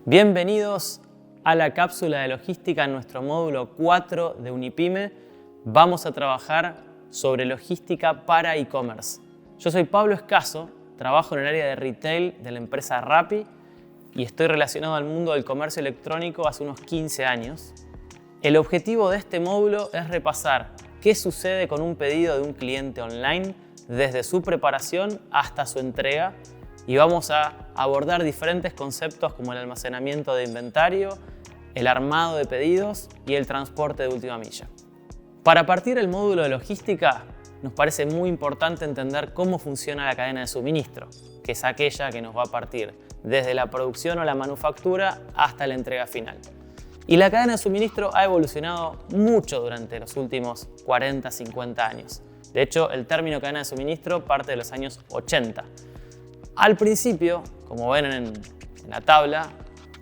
Bienvenidos a la cápsula de logística en nuestro módulo 4 de Unipyme. Vamos a trabajar sobre logística para e-commerce. Yo soy Pablo Escaso, trabajo en el área de retail de la empresa Rappi y estoy relacionado al mundo del comercio electrónico hace unos 15 años. El objetivo de este módulo es repasar qué sucede con un pedido de un cliente online desde su preparación hasta su entrega, y vamos a abordar diferentes conceptos como el almacenamiento de inventario, el armado de pedidos y el transporte de última milla. Para partir el módulo de logística, nos parece muy importante entender cómo funciona la cadena de suministro, que es aquella que nos va a partir desde la producción o la manufactura hasta la entrega final. Y la cadena de suministro ha evolucionado mucho durante los últimos 40-50 años. De hecho, el término cadena de suministro parte de los años 80. Al principio, como ven en la tabla,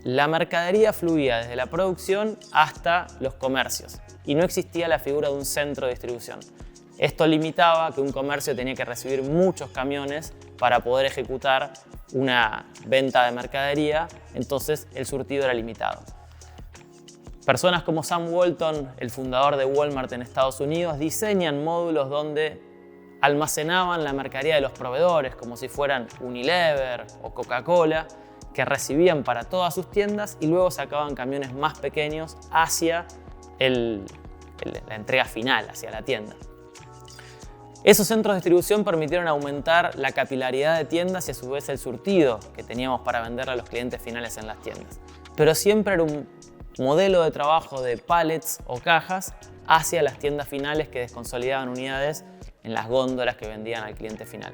la mercadería fluía desde la producción hasta los comercios y no existía la figura de un centro de distribución. Esto limitaba que un comercio tenía que recibir muchos camiones para poder ejecutar una venta de mercadería, entonces el surtido era limitado. Personas como Sam Walton, el fundador de Walmart en Estados Unidos, diseñan módulos donde almacenaban la mercadería de los proveedores, como si fueran Unilever o Coca-Cola, que recibían para todas sus tiendas y luego sacaban camiones más pequeños hacia la entrega final, hacia la tienda. Esos centros de distribución permitieron aumentar la capilaridad de tiendas y a su vez el surtido que teníamos para venderle a los clientes finales en las tiendas. Pero siempre era un modelo de trabajo de pallets o cajas hacia las tiendas finales que desconsolidaban unidades en las góndolas que vendían al cliente final.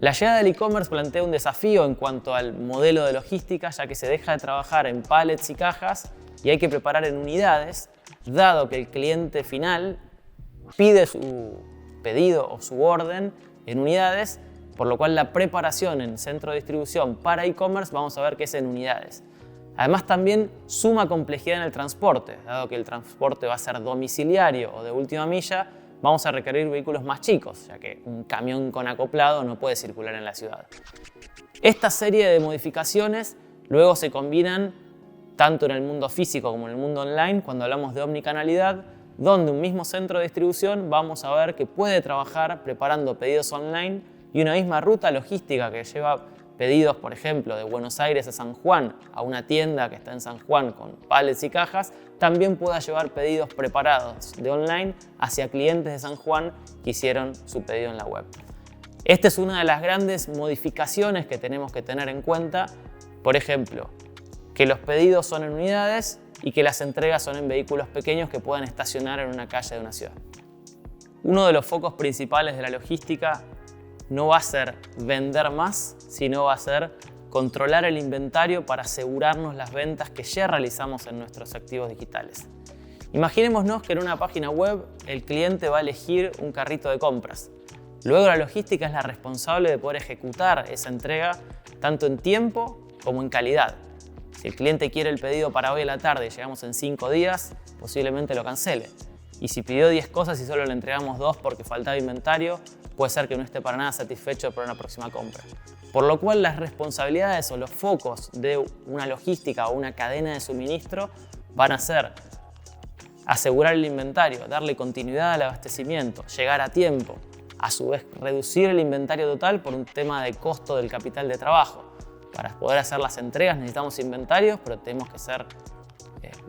La llegada del e-commerce plantea un desafío en cuanto al modelo de logística, ya que se deja de trabajar en pallets y cajas y hay que preparar en unidades, dado que el cliente final pide su pedido o su orden en unidades, por lo cual la preparación en centro de distribución para e-commerce vamos a ver que es en unidades. Además, también suma complejidad en el transporte, dado que el transporte va a ser domiciliario o de última milla, vamos a requerir vehículos más chicos, ya que un camión con acoplado no puede circular en la ciudad. Esta serie de modificaciones luego se combinan tanto en el mundo físico como en el mundo online cuando hablamos de omnicanalidad, donde un mismo centro de distribución vamos a ver que puede trabajar preparando pedidos online y una misma ruta logística que lleva pedidos, por ejemplo, de Buenos Aires a San Juan, a una tienda que está en San Juan con pallets y cajas, también pueda llevar pedidos preparados de online hacia clientes de San Juan que hicieron su pedido en la web. Esta es una de las grandes modificaciones que tenemos que tener en cuenta, por ejemplo, que los pedidos son en unidades y que las entregas son en vehículos pequeños que puedan estacionar en una calle de una ciudad. Uno de los focos principales de la logística no va a ser vender más, sino va a ser controlar el inventario para asegurarnos las ventas que ya realizamos en nuestros activos digitales. Imaginémonos que en una página web el cliente va a elegir un carrito de compras. Luego la logística es la responsable de poder ejecutar esa entrega tanto en tiempo como en calidad. Si el cliente quiere el pedido para hoy a la tarde y llegamos en 5 días, posiblemente lo cancele. Y si pidió 10 cosas y solo le entregamos 2 porque faltaba inventario, puede ser que no esté para nada satisfecho por una próxima compra. Por lo cual las responsabilidades o los focos de una logística o una cadena de suministro van a ser asegurar el inventario, darle continuidad al abastecimiento, llegar a tiempo, a su vez reducir el inventario total por un tema de costo del capital de trabajo. Para poder hacer las entregas necesitamos inventarios, pero tenemos que ser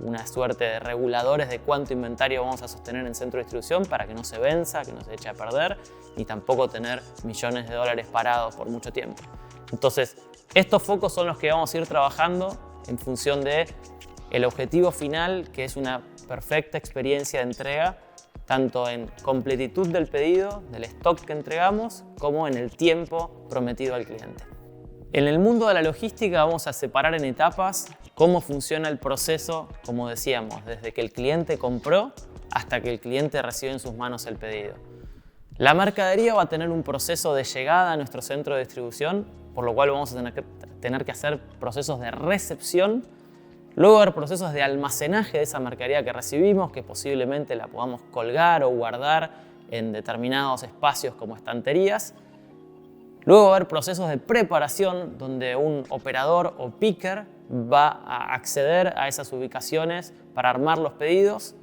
una suerte de reguladores de cuánto inventario vamos a sostener en centro de distribución para que no se venza, que no se eche a perder, ni tampoco tener millones de dólares parados por mucho tiempo. Entonces, estos focos son los que vamos a ir trabajando en función del objetivo final, que es una perfecta experiencia de entrega, tanto en completitud del pedido, del stock que entregamos, como en el tiempo prometido al cliente. En el mundo de la logística vamos a separar en etapas cómo funciona el proceso, como decíamos, desde que el cliente compró hasta que el cliente recibe en sus manos el pedido. La mercadería va a tener un proceso de llegada a nuestro centro de distribución, por lo cual vamos a tener que hacer procesos de recepción, luego haber procesos de almacenaje de esa mercadería que recibimos, que posiblemente la podamos colgar o guardar en determinados espacios como estanterías. Luego va a haber procesos de preparación donde un operador o picker va a acceder a esas ubicaciones para armar los pedidos.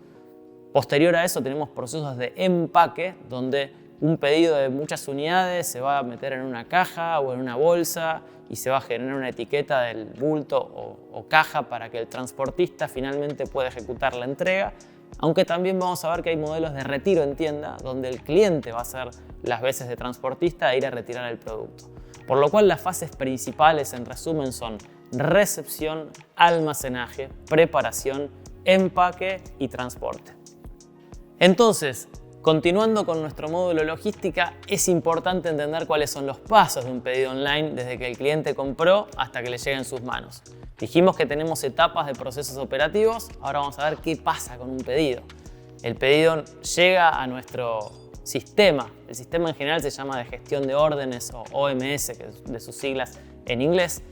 Posterior a eso tenemos procesos de empaque, donde un pedido de muchas unidades se va a meter en una caja o en una bolsa y se va a generar una etiqueta del bulto o caja para que el transportista finalmente pueda ejecutar la entrega. Aunque también vamos a ver que hay modelos de retiro en tienda, donde el cliente va a hacer las veces de transportista e ir a retirar el producto. Por lo cual las fases principales en resumen son recepción, almacenaje, preparación, empaque y transporte. Entonces, continuando con nuestro módulo logística, es importante entender cuáles son los pasos de un pedido online desde que el cliente compró hasta que le llegue en sus manos. Dijimos que tenemos etapas de procesos operativos, ahora vamos a ver qué pasa con un pedido. El pedido llega a nuestro sistema. El sistema en general se llama de gestión de órdenes o OMS, que es de sus siglas en inglés.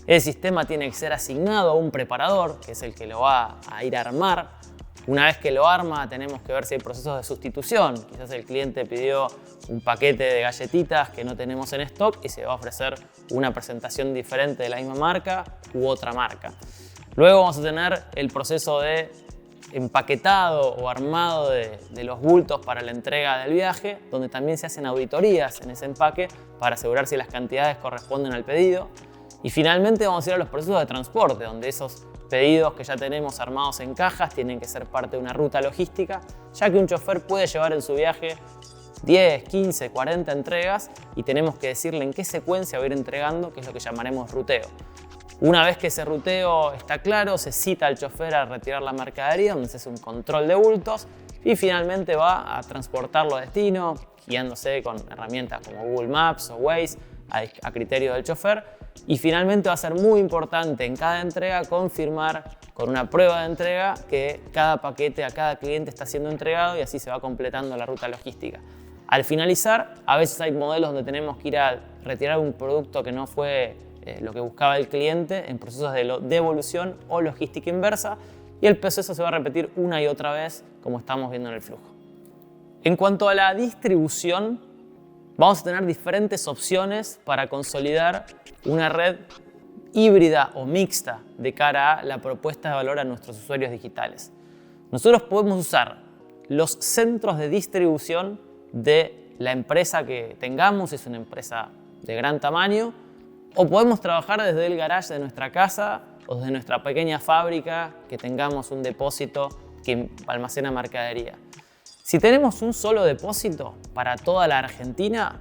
El sistema tiene que ser asignado a un preparador, que es el que lo va a ir a armar. Una vez que lo arma, tenemos que ver si hay procesos de sustitución. Quizás el cliente pidió un paquete de galletitas que no tenemos en stock y se va a ofrecer una presentación diferente de la misma marca u otra marca. Luego vamos a tener el proceso de empaquetado o armado de los bultos para la entrega del viaje, donde también se hacen auditorías en ese empaque para asegurar si las cantidades corresponden al pedido. Y finalmente vamos a ir a los procesos de transporte, donde esos pedidos que ya tenemos armados en cajas tienen que ser parte de una ruta logística, ya que un chofer puede llevar en su viaje 10, 15, 40 entregas y tenemos que decirle en qué secuencia va a ir entregando, que es lo que llamaremos ruteo. Una vez que ese ruteo está claro, se cita al chofer a retirar la mercadería, donde se hace un control de bultos y finalmente va a transportarlo a destino, guiándose con herramientas como Google Maps o Waze a criterio del chofer. Y finalmente va a ser muy importante en cada entrega confirmar con una prueba de entrega que cada paquete a cada cliente está siendo entregado y así se va completando la ruta logística. Al finalizar, a veces hay modelos donde tenemos que ir a retirar un producto que no fue lo que buscaba el cliente en procesos de devolución o logística inversa y el proceso se va a repetir una y otra vez como estamos viendo en el flujo. En cuanto a la distribución, vamos a tener diferentes opciones para consolidar una red híbrida o mixta de cara a la propuesta de valor a nuestros usuarios digitales. Nosotros podemos usar los centros de distribución de la empresa que tengamos, si es una empresa de gran tamaño, o podemos trabajar desde el garage de nuestra casa o desde nuestra pequeña fábrica que tengamos un depósito que almacena mercadería. Si tenemos un solo depósito para toda la Argentina,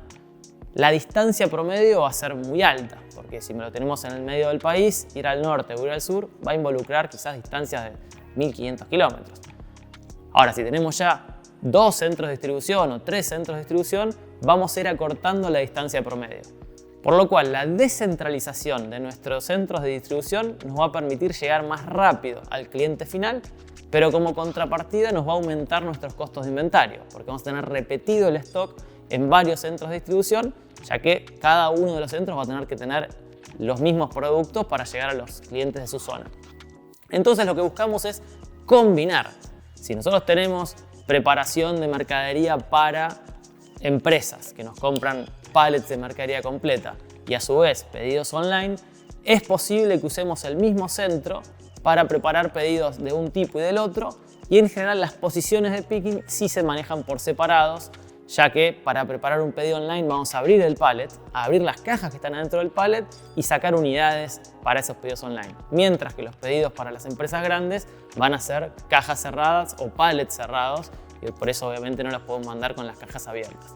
la distancia promedio va a ser muy alta, porque si me lo tenemos en el medio del país, ir al norte o ir al sur va a involucrar quizás distancias de 1500 kilómetros. Ahora, si tenemos ya 2 centros de distribución o 3 centros de distribución, vamos a ir acortando la distancia promedio. Por lo cual, la descentralización de nuestros centros de distribución nos va a permitir llegar más rápido al cliente final, pero como contrapartida nos va a aumentar nuestros costos de inventario, porque vamos a tener repetido el stock en varios centros de distribución, ya que cada uno de los centros va a tener que tener los mismos productos para llegar a los clientes de su zona. Entonces lo que buscamos es combinar. Si nosotros tenemos preparación de mercadería para empresas que nos compran pallets de mercadería completa y a su vez pedidos online, es posible que usemos el mismo centro para preparar pedidos de un tipo y del otro, y en general las posiciones de picking sí se manejan por separados, ya que para preparar un pedido online vamos a abrir el pallet, a abrir las cajas que están adentro del pallet y sacar unidades para esos pedidos online. Mientras que los pedidos para las empresas grandes van a ser cajas cerradas o pallets cerrados, y por eso obviamente no los podemos mandar con las cajas abiertas.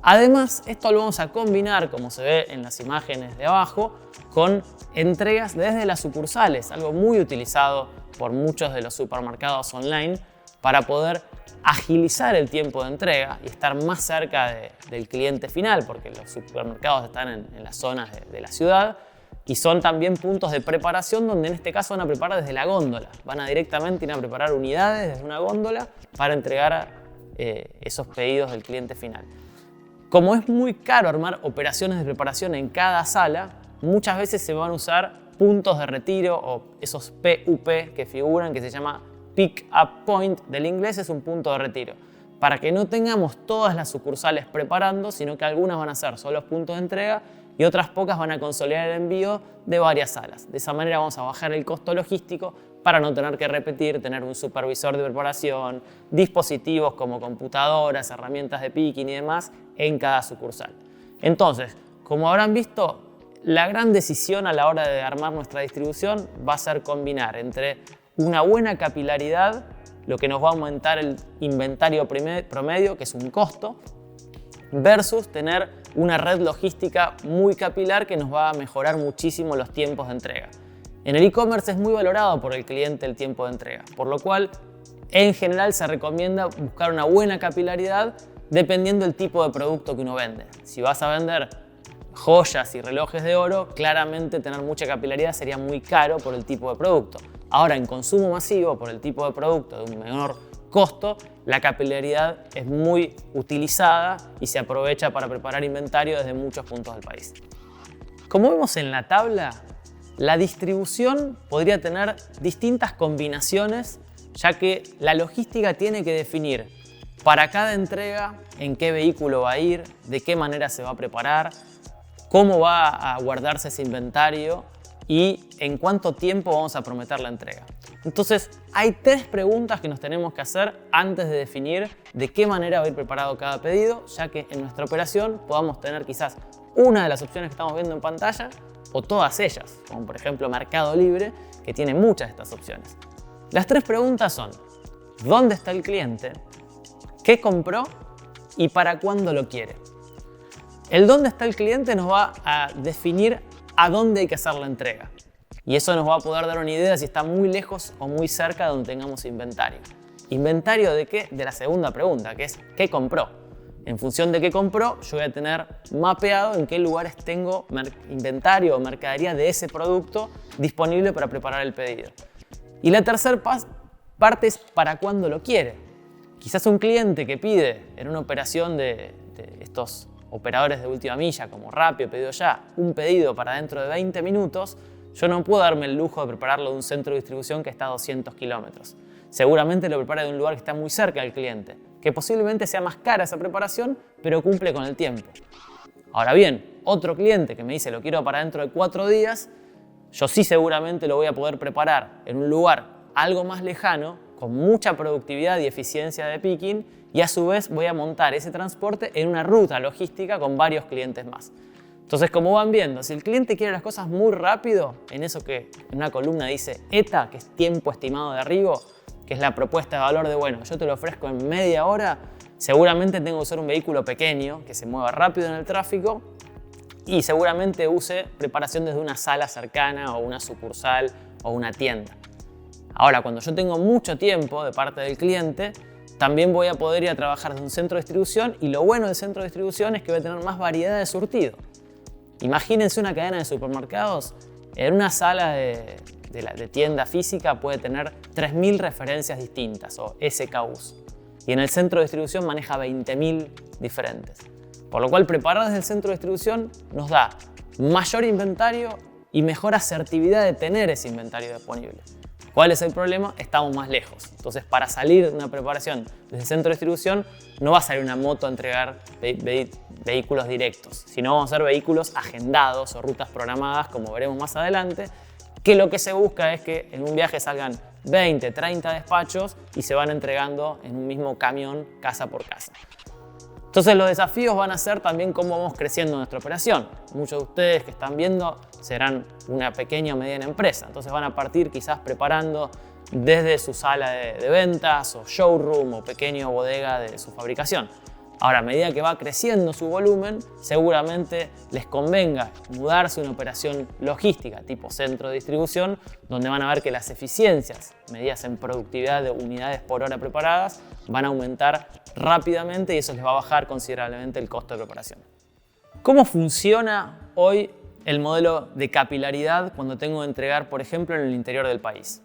Además, esto lo vamos a combinar, como se ve en las imágenes de abajo, con entregas desde las sucursales, algo muy utilizado por muchos de los supermercados online para poder agilizar el tiempo de entrega y estar más cerca del cliente final, porque los supermercados están en las zonas de la ciudad y son también puntos de preparación donde en este caso van a preparar desde la góndola. Van a directamente ir a preparar unidades desde una góndola para entregar esos pedidos del cliente final. Como es muy caro armar operaciones de preparación en cada sala, muchas veces se van a usar puntos de retiro o esos PUP que figuran, que se llama Pick Up Point, del inglés es un punto de retiro, para que no tengamos todas las sucursales preparando, sino que algunas van a ser solo puntos de entrega y otras pocas van a consolidar el envío de varias salas. De esa manera vamos a bajar el costo logístico para no tener que repetir, tener un supervisor de preparación, dispositivos como computadoras, herramientas de picking y demás en cada sucursal. Entonces, como habrán visto, la gran decisión a la hora de armar nuestra distribución va a ser combinar entre una buena capilaridad, lo que nos va a aumentar el inventario promedio, que es un costo, versus tener una red logística muy capilar que nos va a mejorar muchísimo los tiempos de entrega. En el e-commerce es muy valorado por el cliente el tiempo de entrega, por lo cual en general se recomienda buscar una buena capilaridad dependiendo del tipo de producto que uno vende. Si vas a vender joyas y relojes de oro, claramente tener mucha capilaridad sería muy caro por el tipo de producto. Ahora, en consumo masivo, por el tipo de producto de un menor costo, la capilaridad es muy utilizada y se aprovecha para preparar inventario desde muchos puntos del país. Como vemos en la tabla, la distribución podría tener distintas combinaciones, ya que la logística tiene que definir para cada entrega en qué vehículo va a ir, de qué manera se va a preparar, cómo va a guardarse ese inventario y en cuánto tiempo vamos a prometer la entrega. Entonces, hay 3 preguntas que nos tenemos que hacer antes de definir de qué manera va a ir preparado cada pedido, ya que en nuestra operación podamos tener quizás una de las opciones que estamos viendo en pantalla o todas ellas, como por ejemplo Mercado Libre, que tiene muchas de estas opciones. Las 3 preguntas son: ¿dónde está el cliente? ¿Qué compró? ¿Y para cuándo lo quiere? El dónde está el cliente nos va a definir a dónde hay que hacer la entrega. Y eso nos va a poder dar una idea de si está muy lejos o muy cerca de donde tengamos inventario. ¿Inventario de qué? De la segunda pregunta, que es ¿qué compró? En función de qué compró, yo voy a tener mapeado en qué lugares tengo inventario o mercadería de ese producto disponible para preparar el pedido. Y la tercera parte es para cuándo lo quiere. Quizás un cliente que pide en una operación de estos operadores de última milla como Rappi o Pedido Ya, un pedido para dentro de 20 minutos, yo no puedo darme el lujo de prepararlo de un centro de distribución que está a 200 kilómetros. Seguramente lo prepara de un lugar que está muy cerca del cliente, que posiblemente sea más cara esa preparación, pero cumple con el tiempo. Ahora bien, otro cliente que me dice lo quiero para dentro de 4 días, yo sí seguramente lo voy a poder preparar en un lugar algo más lejano, con mucha productividad y eficiencia de picking, y a su vez voy a montar ese transporte en una ruta logística con varios clientes más. Entonces, como van viendo, si el cliente quiere las cosas muy rápido, en eso que en una columna dice ETA, que es tiempo estimado de arribo, que es la propuesta de valor de, bueno, yo te lo ofrezco en media hora, seguramente tengo que usar un vehículo pequeño que se mueva rápido en el tráfico y seguramente use preparación desde una sala cercana o una sucursal o una tienda. Ahora, cuando yo tengo mucho tiempo de parte del cliente, también voy a poder ir a trabajar desde un centro de distribución, y lo bueno del centro de distribución es que voy a tener más variedad de surtido. Imagínense una cadena de supermercados, en una sala de tienda física puede tener 3.000 referencias distintas o SKUs, y en el centro de distribución maneja 20.000 diferentes. Por lo cual, preparar desde el centro de distribución nos da mayor inventario y mejor asertividad de tener ese inventario disponible. ¿Cuál es el problema? Estamos más lejos. Entonces, para salir de una preparación desde el centro de distribución, no va a salir una moto a entregar vehículos directos, sino vamos a hacer vehículos agendados o rutas programadas, como veremos más adelante, que lo que se busca es que en un viaje salgan 20, 30 despachos y se van entregando en un mismo camión casa por casa. Entonces, los desafíos van a ser también cómo vamos creciendo nuestra operación. Muchos de ustedes que están viendo serán una pequeña o mediana empresa, entonces van a partir quizás preparando desde su sala de ventas o showroom o pequeña bodega de su fabricación. Ahora, a medida que va creciendo su volumen, seguramente les convenga mudarse a una operación logística tipo centro de distribución, donde van a ver que las eficiencias medidas en productividad de unidades por hora preparadas van a aumentar rápidamente y eso les va a bajar considerablemente el costo de preparación. ¿Cómo funciona hoy el modelo de capilaridad cuando tengo que entregar, por ejemplo, en el interior del país?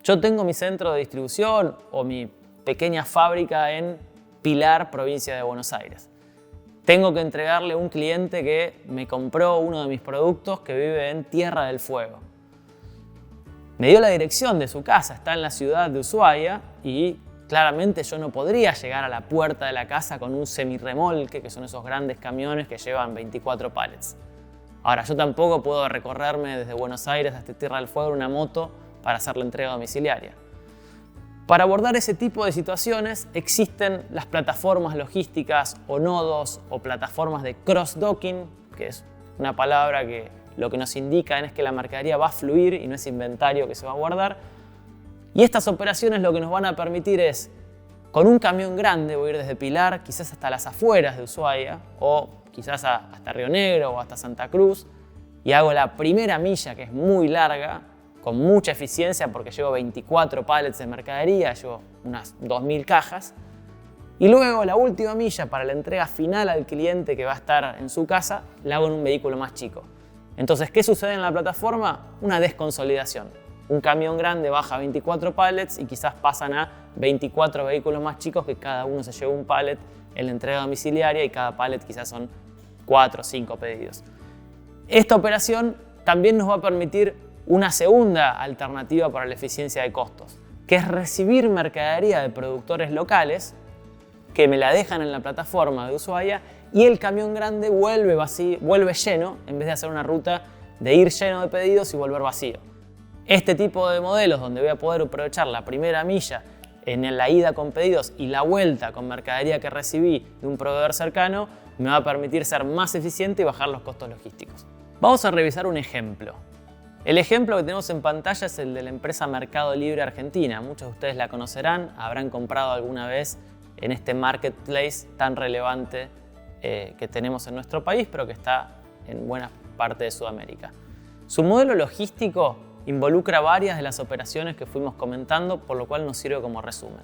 Yo tengo mi centro de distribución o mi pequeña fábrica en Pilar, provincia de Buenos Aires. Tengo que entregarle a un cliente que me compró uno de mis productos que vive en Tierra del Fuego. Me dio la dirección de su casa, está en la ciudad de Ushuaia y claramente yo no podría llegar a la puerta de la casa con un semirremolque, que son esos grandes camiones que llevan 24 pallets. Ahora, yo tampoco puedo recorrerme desde Buenos Aires hasta Tierra del Fuego en una moto para hacer la entrega domiciliaria. Para abordar ese tipo de situaciones existen las plataformas logísticas o nodos o plataformas de cross-docking, que es una palabra que lo que nos indica es que la mercadería va a fluir y no es inventario que se va a guardar. Y estas operaciones lo que nos van a permitir es, con un camión grande, voy a ir desde Pilar, quizás hasta las afueras de Ushuaia, o quizás hasta Río Negro o hasta Santa Cruz, y hago la primera milla, que es muy larga, con mucha eficiencia porque llevo 24 pallets de mercadería, llevo unas 2.000 cajas. Y luego la última milla para la entrega final al cliente que va a estar en su casa, la hago en un vehículo más chico. Entonces, ¿qué sucede en la plataforma? Una desconsolidación. Un camión grande baja 24 pallets y quizás pasan a 24 vehículos más chicos que cada uno se lleva un pallet en la entrega domiciliaria y cada pallet quizás son 4 o 5 pedidos. Esta operación también nos va a permitir una segunda alternativa para la eficiencia de costos, que es recibir mercadería de productores locales que me la dejan en la plataforma de Ushuaia y el camión grande vuelve lleno en vez de hacer una ruta de ir lleno de pedidos y volver vacío. Este tipo de modelos donde voy a poder aprovechar la primera milla en la ida con pedidos y la vuelta con mercadería que recibí de un proveedor cercano me va a permitir ser más eficiente y bajar los costos logísticos. Vamos a revisar un ejemplo. El ejemplo que tenemos en pantalla es el de la empresa Mercado Libre Argentina. Muchos de ustedes la conocerán, habrán comprado alguna vez en este marketplace tan relevante que tenemos en nuestro país, pero que está en buena parte de Sudamérica. Su modelo logístico involucra varias de las operaciones que fuimos comentando, por lo cual nos sirve como resumen.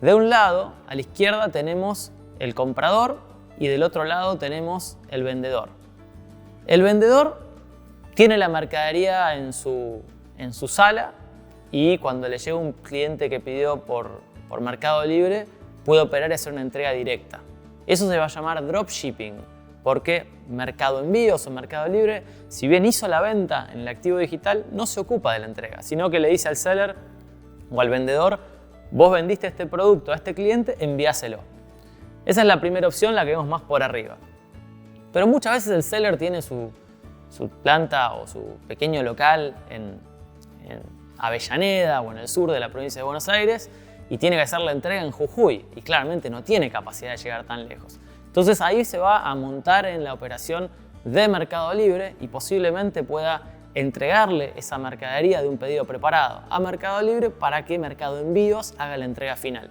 De un lado, a la izquierda, tenemos el comprador y del otro lado tenemos el vendedor. El vendedor tiene la mercadería en su sala y cuando le llega un cliente que pidió por Mercado Libre, puede operar y hacer una entrega directa. Eso se va a llamar dropshipping, porque Mercado Envíos o Mercado Libre, si bien hizo la venta en el activo digital, no se ocupa de la entrega, sino que le dice al seller o al vendedor, vos vendiste este producto a este cliente, envíaselo. Esa es la primera opción, la que vemos más por arriba. Pero muchas veces el seller tiene su planta o su pequeño local en Avellaneda o en el sur de la provincia de Buenos Aires y tiene que hacer la entrega en Jujuy y claramente no tiene capacidad de llegar tan lejos. Entonces ahí se va a montar en la operación de Mercado Libre y posiblemente pueda entregarle esa mercadería de un pedido preparado a Mercado Libre para que Mercado Envíos haga la entrega final.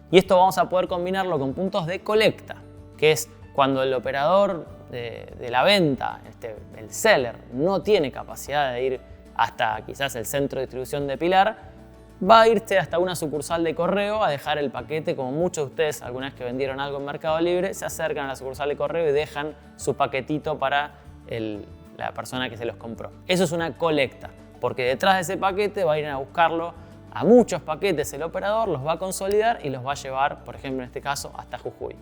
Y esto vamos a poder combinarlo con puntos de colecta, que es cuando el operador de la venta, el seller, no tiene capacidad de ir hasta quizás el centro de distribución de Pilar, va a irse hasta una sucursal de correo a dejar el paquete, como muchos de ustedes alguna vez que vendieron algo en Mercado Libre, se acercan a la sucursal de correo y dejan su paquetito para la persona que se los compró. Eso es una colecta, porque detrás de ese paquete va a ir a buscarlo a muchos paquetes el operador, los va a consolidar y los va a llevar, por ejemplo en este caso, hasta Jujuy.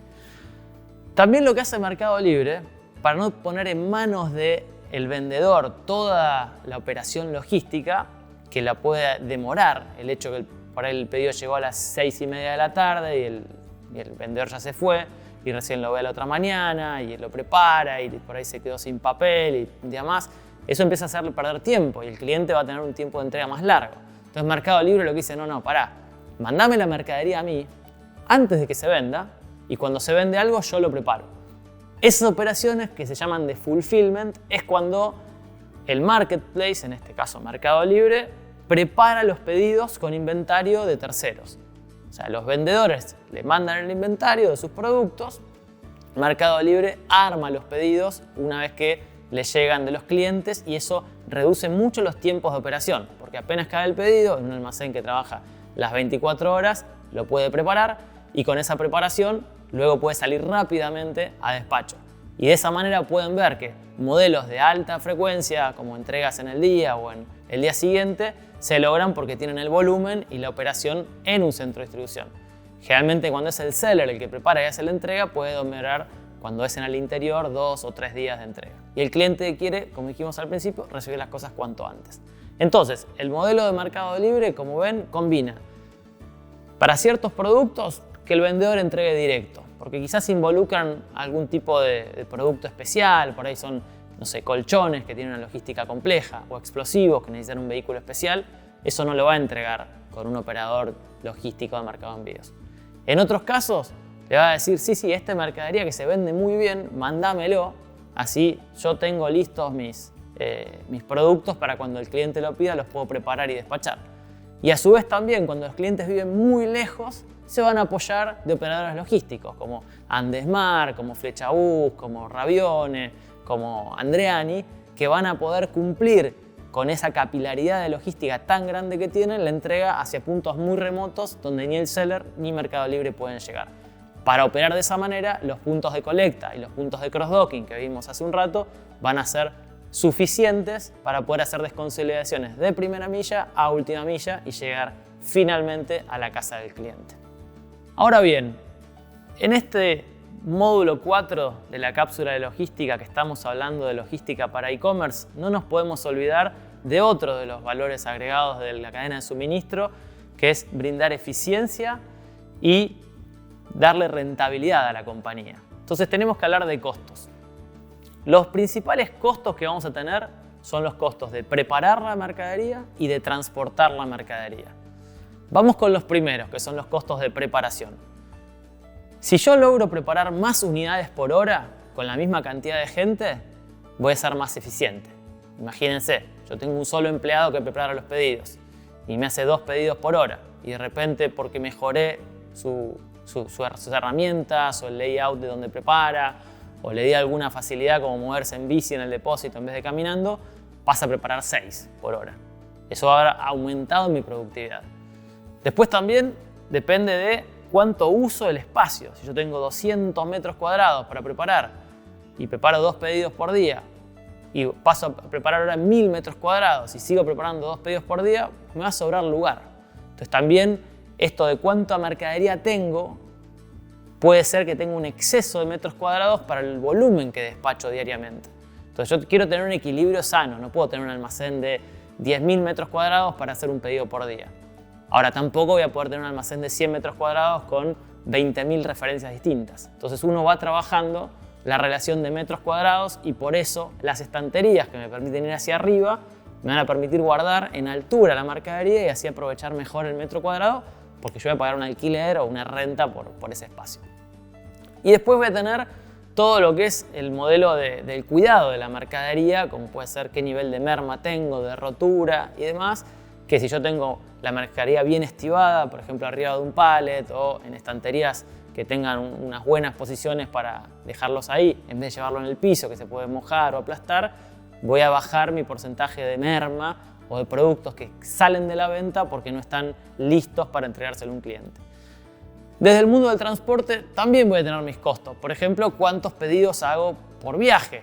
También lo que hace Mercado Libre, para no poner en manos del vendedor toda la operación logística, que la puede demorar, el hecho que por ahí el pedido llegó a las 6:30 de la tarde y el vendedor ya se fue y recién lo ve a la otra mañana y lo prepara y por ahí se quedó sin papel y un día más, eso empieza a hacerle perder tiempo y el cliente va a tener un tiempo de entrega más largo. Entonces Mercado Libre lo que dice, no, pará, mandame la mercadería a mí antes de que se venda y cuando se vende algo yo lo preparo. Esas operaciones que se llaman de fulfillment es cuando el marketplace, en este caso Mercado Libre, prepara los pedidos con inventario de terceros. O sea, los vendedores le mandan el inventario de sus productos, Mercado Libre arma los pedidos una vez que le llegan de los clientes y eso reduce mucho los tiempos de operación, porque apenas cae el pedido, en un almacén que trabaja las 24 horas, lo puede preparar y con esa preparación luego puede salir rápidamente a despacho. Y de esa manera pueden ver que modelos de alta frecuencia, como entregas en el día o en el día siguiente, se logran porque tienen el volumen y la operación en un centro de distribución. Generalmente cuando es el seller el que prepara y hace la entrega, puede demorar, cuando es en el interior, 2 o 3 días de entrega. Y el cliente quiere, como dijimos al principio, recibir las cosas cuanto antes. Entonces, el modelo de Mercado Libre, como ven, combina para ciertos productos que el vendedor entregue directo, porque quizás involucran algún tipo de producto especial, por ahí son no sé, colchones que tienen una logística compleja o explosivos que necesitan un vehículo especial, eso no lo va a entregar con un operador logístico de mercado de envíos. En otros casos, le va a decir, sí, esta mercadería que se vende muy bien, mándamelo, así yo tengo listos mis productos para cuando el cliente lo pida los puedo preparar y despachar. Y a su vez también, cuando los clientes viven muy lejos, se van a apoyar de operadores logísticos como Andesmar, como Flechabús, como Ravione, como Andreani, que van a poder cumplir con esa capilaridad de logística tan grande que tienen la entrega hacia puntos muy remotos donde ni el seller ni Mercado Libre pueden llegar. Para operar de esa manera, los puntos de colecta y los puntos de cross-docking que vimos hace un rato van a ser suficientes para poder hacer desconsolidaciones de primera milla a última milla y llegar finalmente a la casa del cliente. Ahora bien, en este módulo 4 de la cápsula de logística que estamos hablando de logística para e-commerce, no nos podemos olvidar de otro de los valores agregados de la cadena de suministro, que es brindar eficiencia y darle rentabilidad a la compañía. Entonces tenemos que hablar de costos. Los principales costos que vamos a tener son los costos de preparar la mercadería y de transportar la mercadería. Vamos con los primeros, que son los costos de preparación. Si yo logro preparar más unidades por hora con la misma cantidad de gente, voy a ser más eficiente. Imagínense, yo tengo un solo empleado que prepara los pedidos y me hace 2 pedidos por hora y de repente porque mejoré sus herramientas o el layout de donde prepara o le di alguna facilidad como moverse en bici en el depósito en vez de caminando, pasa a preparar 6 por hora. Eso habrá aumentado mi productividad. Después también depende de cuánto uso el espacio. Si yo tengo 200 metros cuadrados para preparar y preparo 2 pedidos por día y paso a preparar ahora 1000 metros cuadrados y sigo preparando 2 pedidos por día, me va a sobrar lugar. Entonces también esto de cuánta mercadería tengo, puede ser que tenga un exceso de metros cuadrados para el volumen que despacho diariamente. Entonces yo quiero tener un equilibrio sano, no puedo tener un almacén de 10.000 metros cuadrados para hacer un pedido por día. Ahora tampoco voy a poder tener un almacén de 100 metros cuadrados con 20.000 referencias distintas. Entonces uno va trabajando la relación de metros cuadrados y por eso las estanterías que me permiten ir hacia arriba me van a permitir guardar en altura la mercadería y así aprovechar mejor el metro cuadrado porque yo voy a pagar un alquiler o una renta por ese espacio. Y después voy a tener todo lo que es el modelo del cuidado de la mercadería, como puede ser qué nivel de merma tengo, de rotura y demás, que si yo tengo la mercadería bien estivada, por ejemplo arriba de un pallet o en estanterías que tengan unas buenas posiciones para dejarlos ahí, en vez de llevarlo en el piso que se puede mojar o aplastar, voy a bajar mi porcentaje de merma o de productos que salen de la venta porque no están listos para entregárselo a un cliente. Desde el mundo del transporte también voy a tener mis costos. Por ejemplo, cuántos pedidos hago por viaje.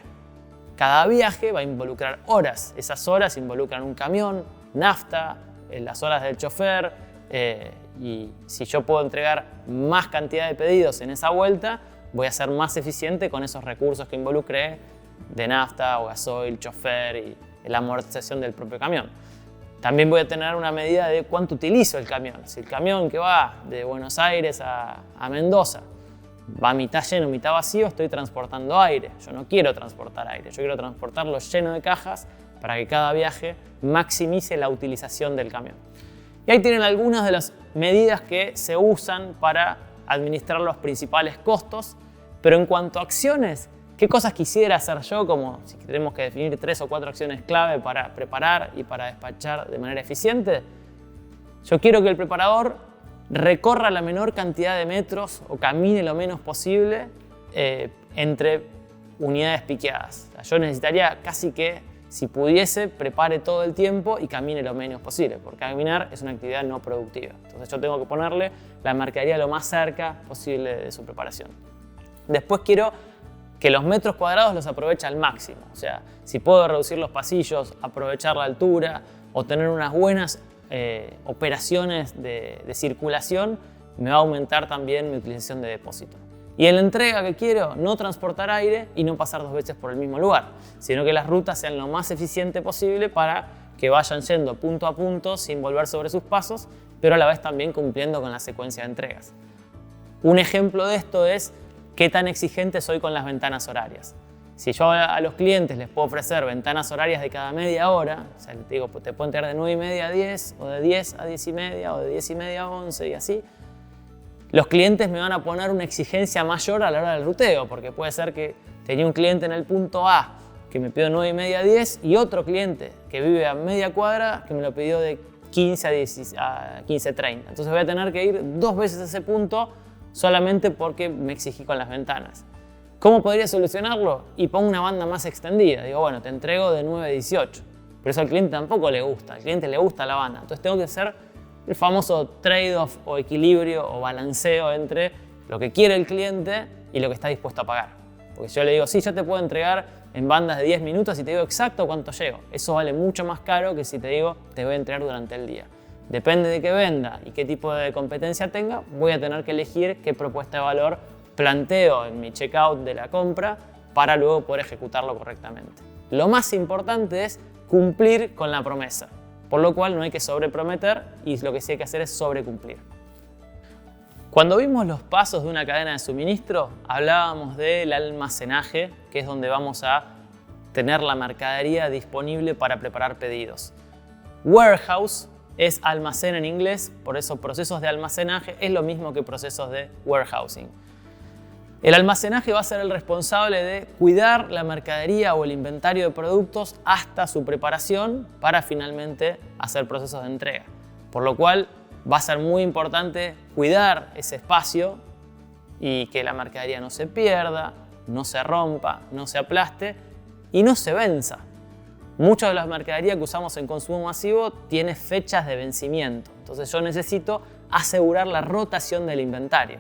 Cada viaje va a involucrar horas. Esas horas involucran un camión, nafta, las horas del chofer y si yo puedo entregar más cantidad de pedidos en esa vuelta, voy a ser más eficiente con esos recursos que involucré de nafta o gasoil, chofer y la amortización del propio camión. También voy a tener una medida de cuánto utilizo el camión. Si el camión que va de Buenos Aires a Mendoza va mitad lleno, mitad vacío, estoy transportando aire. Yo no quiero transportar aire, yo quiero transportarlo lleno de cajas para que cada viaje maximice la utilización del camión. Y ahí tienen algunas de las medidas que se usan para administrar los principales costos, pero en cuanto a acciones, ¿qué cosas quisiera hacer yo? Como si tenemos que definir 3 o 4 acciones clave para preparar y para despachar de manera eficiente. Yo quiero que el preparador recorra la menor cantidad de metros o camine lo menos posible entre unidades piqueadas. Yo necesitaría casi que, si pudiese, prepare todo el tiempo y camine lo menos posible, porque caminar es una actividad no productiva. Entonces yo tengo que ponerle la mercadería lo más cerca posible de su preparación. Después quiero que los metros cuadrados los aproveche al máximo. O sea, si puedo reducir los pasillos, aprovechar la altura o tener unas buenas operaciones de circulación, me va a aumentar también mi utilización de depósito. Y en la entrega que quiero, no transportar aire y no pasar 2 veces por el mismo lugar, sino que las rutas sean lo más eficiente posible para que vayan yendo punto a punto sin volver sobre sus pasos, pero a la vez también cumpliendo con la secuencia de entregas. Un ejemplo de esto es qué tan exigente soy con las ventanas horarias. Si yo a los clientes les puedo ofrecer ventanas horarias de cada media hora, o sea, te digo, te puedo entregar de 9:30 a 10, o de 10 a 10:30, o de 10:30 a 11 y así, los clientes me van a poner una exigencia mayor a la hora del ruteo, porque puede ser que tenía un cliente en el punto A que me pidió 9:30 a 10 y otro cliente que vive a media cuadra que me lo pidió de 15 a 15:30. Entonces voy a tener que ir 2 veces a ese punto solamente porque me exigí con las ventanas. ¿Cómo podría solucionarlo? Y pongo una banda más extendida. Digo, bueno, te entrego de 9 a 18. Pero eso al cliente tampoco le gusta. Al cliente le gusta la banda. Entonces tengo que hacer el famoso trade-off o equilibrio o balanceo entre lo que quiere el cliente y lo que está dispuesto a pagar. Porque si yo le digo, sí, yo te puedo entregar en bandas de 10 minutos y te digo exacto cuánto llego. Eso vale mucho más caro que si te digo, te voy a entregar durante el día. Depende de qué venda y qué tipo de competencia tenga, voy a tener que elegir qué propuesta de valor planteo en mi checkout de la compra para luego poder ejecutarlo correctamente. Lo más importante es cumplir con la promesa, por lo cual no hay que sobreprometer y lo que sí hay que hacer es sobrecumplir. Cuando vimos los pasos de una cadena de suministro, hablábamos del almacenaje, que es donde vamos a tener la mercadería disponible para preparar pedidos. Warehouse es almacén en inglés, por eso procesos de almacenaje es lo mismo que procesos de warehousing. El almacenaje va a ser el responsable de cuidar la mercadería o el inventario de productos hasta su preparación para finalmente hacer procesos de entrega. Por lo cual va a ser muy importante cuidar ese espacio y que la mercadería no se pierda, no se rompa, no se aplaste y no se venza. Mucha de la mercadería que usamos en consumo masivo tiene fechas de vencimiento. Entonces yo necesito asegurar la rotación del inventario.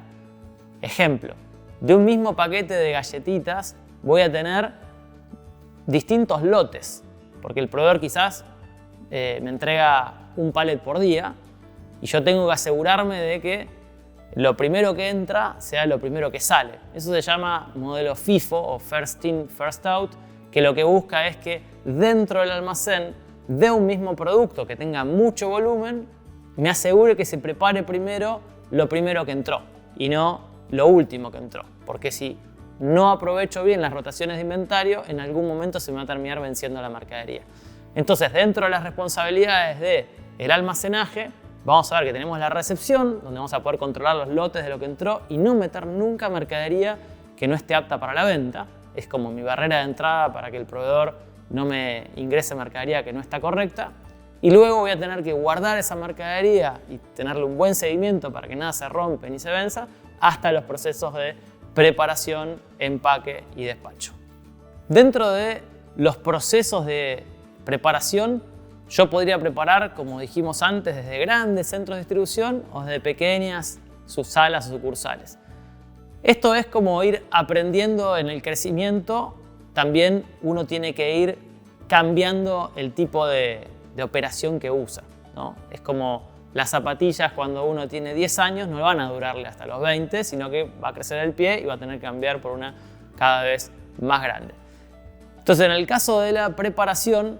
Ejemplo. De un mismo paquete de galletitas voy a tener distintos lotes, porque el proveedor quizás me entrega un pallet por día y yo tengo que asegurarme de que lo primero que entra sea lo primero que sale. Eso se llama modelo FIFO o First In, First Out, que lo que busca es que dentro del almacén de un mismo producto que tenga mucho volumen, me asegure que se prepare primero lo primero que entró y no lo último que entró, porque si no aprovecho bien las rotaciones de inventario, en algún momento se me va a terminar venciendo la mercadería. Entonces, dentro de las responsabilidades del almacenaje, vamos a ver que tenemos la recepción, donde vamos a poder controlar los lotes de lo que entró y no meter nunca mercadería que no esté apta para la venta. Es como mi barrera de entrada para que el proveedor no me ingrese mercadería que no está correcta. Y luego voy a tener que guardar esa mercadería y tenerle un buen seguimiento para que nada se rompe ni se venza, hasta los procesos de preparación, empaque y despacho. Dentro de los procesos de preparación, yo podría preparar, como dijimos antes, desde grandes centros de distribución o desde pequeñas salas o sucursales. Esto es como ir aprendiendo en el crecimiento, también uno tiene que ir cambiando el tipo de operación que usa, ¿no? Es como las zapatillas cuando uno tiene 10 años no van a durarle hasta los 20, sino que va a crecer el pie y va a tener que cambiar por una cada vez más grande. Entonces, en el caso de la preparación,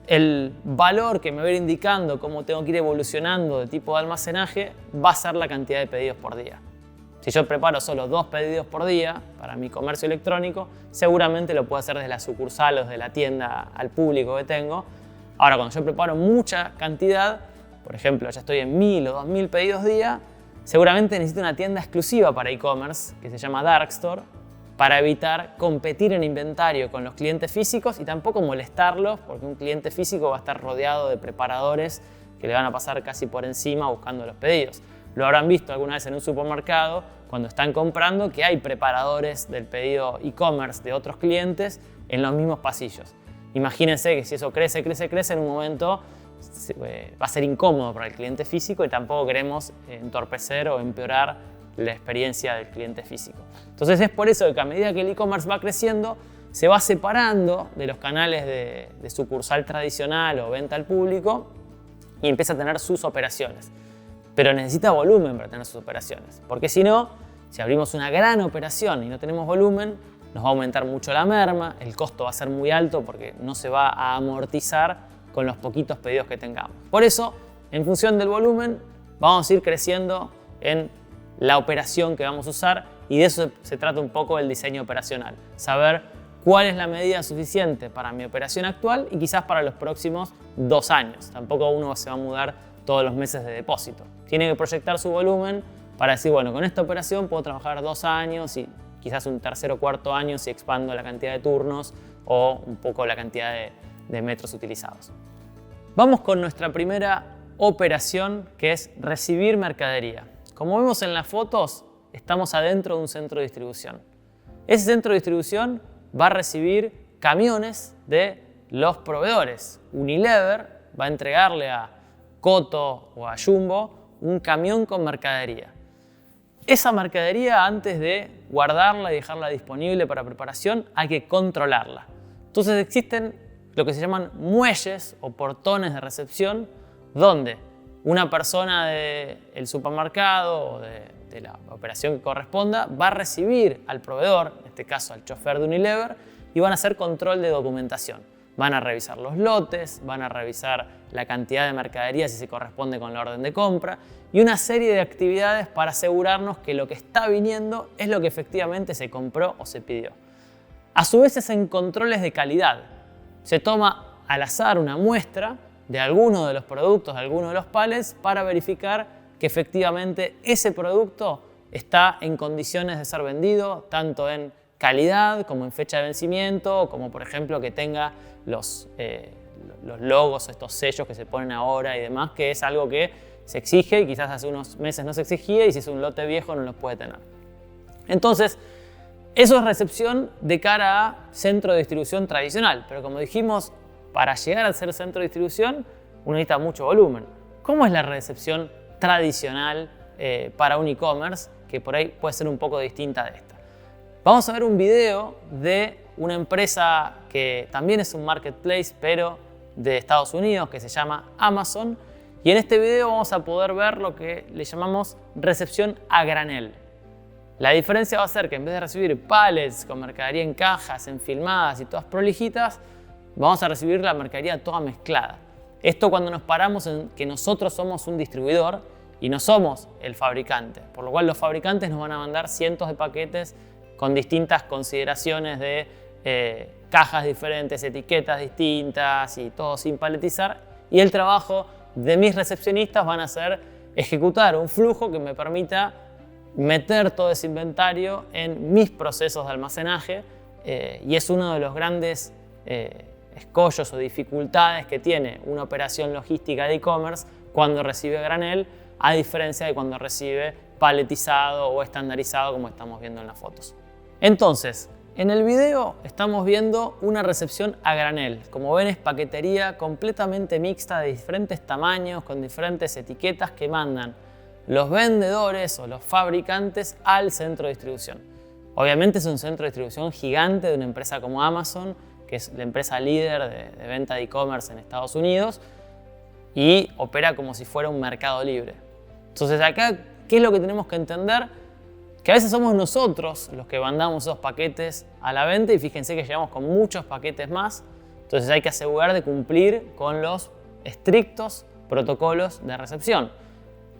el valor que me va a ir indicando cómo tengo que ir evolucionando de tipo de almacenaje va a ser la cantidad de pedidos por día. Si yo preparo solo 2 pedidos por día para mi comercio electrónico, seguramente lo puedo hacer desde la sucursal o desde la tienda al público que tengo. Ahora, cuando yo preparo mucha cantidad, por ejemplo, ya estoy en 1000 o 2000 pedidos día, seguramente necesito una tienda exclusiva para e-commerce que se llama Dark Store para evitar competir en inventario con los clientes físicos y tampoco molestarlos, porque un cliente físico va a estar rodeado de preparadores que le van a pasar casi por encima buscando los pedidos. Lo habrán visto alguna vez en un supermercado cuando están comprando que hay preparadores del pedido e-commerce de otros clientes en los mismos pasillos. Imagínense que si eso crece, en un momento va a ser incómodo para el cliente físico y tampoco queremos entorpecer o empeorar la experiencia del cliente físico. Entonces es por eso que a medida que el e-commerce va creciendo, se va separando de los canales de sucursal tradicional o venta al público y empieza a tener sus operaciones. Pero necesita volumen para tener sus operaciones, porque si no, si abrimos una gran operación y no tenemos volumen, nos va a aumentar mucho la merma, el costo va a ser muy alto porque no se va a amortizar con los poquitos pedidos que tengamos. Por eso, en función del volumen, vamos a ir creciendo en la operación que vamos a usar y de eso se trata un poco el diseño operacional. Saber cuál es la medida suficiente para mi operación actual y quizás para los próximos 2 años. Tampoco uno se va a mudar todos los meses de depósito. Tiene que proyectar su volumen para decir, bueno, con esta operación puedo trabajar 2 años y quizás un tercer o cuarto año si expando la cantidad de turnos o un poco la cantidad de metros utilizados. Vamos con nuestra primera operación, que es recibir mercadería. Como vemos en las fotos, estamos adentro de un centro de distribución. Ese centro de distribución va a recibir camiones de los proveedores. Unilever va a entregarle a Coto o a Jumbo un camión con mercadería. Esa mercadería, antes de guardarla y dejarla disponible para preparación, hay que controlarla. Entonces existen lo que se llaman muelles o portones de recepción, donde una persona del supermercado o de la operación que corresponda va a recibir al proveedor, en este caso al chofer de Unilever, y van a hacer control de documentación. Van a revisar los lotes, van a revisar la cantidad de mercadería si se corresponde con la orden de compra y una serie de actividades para asegurarnos que lo que está viniendo es lo que efectivamente se compró o se pidió. A su vez, hacen controles de calidad. Se toma al azar una muestra de alguno de los productos, de alguno de los palets, para verificar que efectivamente ese producto está en condiciones de ser vendido, tanto en calidad como en fecha de vencimiento, como por ejemplo que tenga los logos, estos sellos que se ponen ahora y demás, que es algo que se exige y quizás hace unos meses no se exigía y si es un lote viejo no los puede tener. Entonces, eso es recepción de cara a centro de distribución tradicional, pero como dijimos, para llegar a ser centro de distribución uno necesita mucho volumen. ¿Cómo es la recepción tradicional para un e-commerce? Que por ahí puede ser un poco distinta de esta. Vamos a ver un video de una empresa que también es un marketplace, pero de Estados Unidos, que se llama Amazon. Y en este video vamos a poder ver lo que le llamamos recepción a granel. La diferencia va a ser que en vez de recibir pallets con mercadería en cajas, enfilmadas y todas prolijitas, vamos a recibir la mercadería toda mezclada. Esto cuando nos paramos en que nosotros somos un distribuidor y no somos el fabricante, por lo cual los fabricantes nos van a mandar cientos de paquetes con distintas consideraciones de cajas diferentes, etiquetas distintas y todo sin paletizar. Y el trabajo de mis recepcionistas van a ser ejecutar un flujo que me permita meter todo ese inventario en mis procesos de almacenaje y es uno de los grandes escollos o dificultades que tiene una operación logística de e-commerce cuando recibe granel, a diferencia de cuando recibe paletizado o estandarizado como estamos viendo en las fotos. Entonces, en el video estamos viendo una recepción a granel. Como ven, es paquetería completamente mixta de diferentes tamaños, con diferentes etiquetas que mandan los vendedores o los fabricantes al centro de distribución. Obviamente es un centro de distribución gigante de una empresa como Amazon, que es la empresa líder de venta de e-commerce en Estados Unidos y opera como si fuera un mercado libre. Entonces acá, ¿qué es lo que tenemos que entender? Que a veces somos nosotros los que mandamos esos paquetes a la venta y fíjense que llegamos con muchos paquetes más. Entonces hay que asegurar de cumplir con los estrictos protocolos de recepción.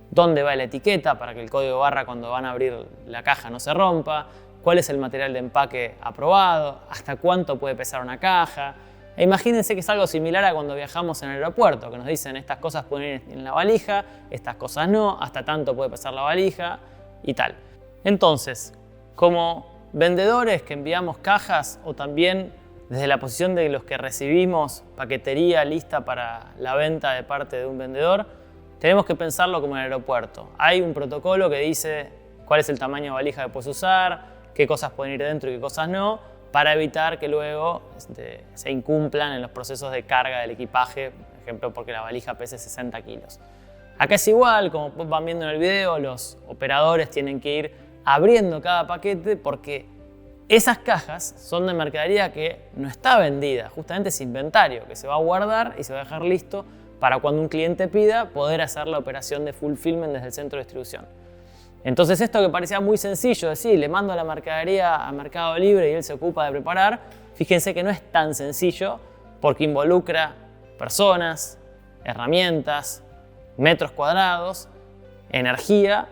Dónde va la etiqueta para que el código barra cuando van a abrir la caja no se rompa, cuál es el material de empaque aprobado, hasta cuánto puede pesar una caja. E imagínense que es algo similar a cuando viajamos en el aeropuerto, que nos dicen estas cosas pueden ir en la valija, estas cosas no, hasta tanto puede pesar la valija y tal. Entonces, como vendedores que enviamos cajas o también desde la posición de los que recibimos paquetería lista para la venta de parte de un vendedor, tenemos que pensarlo como en el aeropuerto. Hay un protocolo que dice cuál es el tamaño de valija que puedes usar, qué cosas pueden ir dentro y qué cosas no, para evitar que luego se incumplan en los procesos de carga del equipaje, por ejemplo, porque la valija pese 60 kilos. Acá es igual, como van viendo en el video, los operadores tienen que ir abriendo cada paquete porque esas cajas son de mercadería que no está vendida, justamente es inventario que se va a guardar y se va a dejar listo para cuando un cliente pida poder hacer la operación de fulfillment desde el centro de distribución. Entonces esto que parecía muy sencillo, decir, le mando la mercadería a Mercado Libre y él se ocupa de preparar, fíjense que no es tan sencillo porque involucra personas, herramientas, metros cuadrados, energía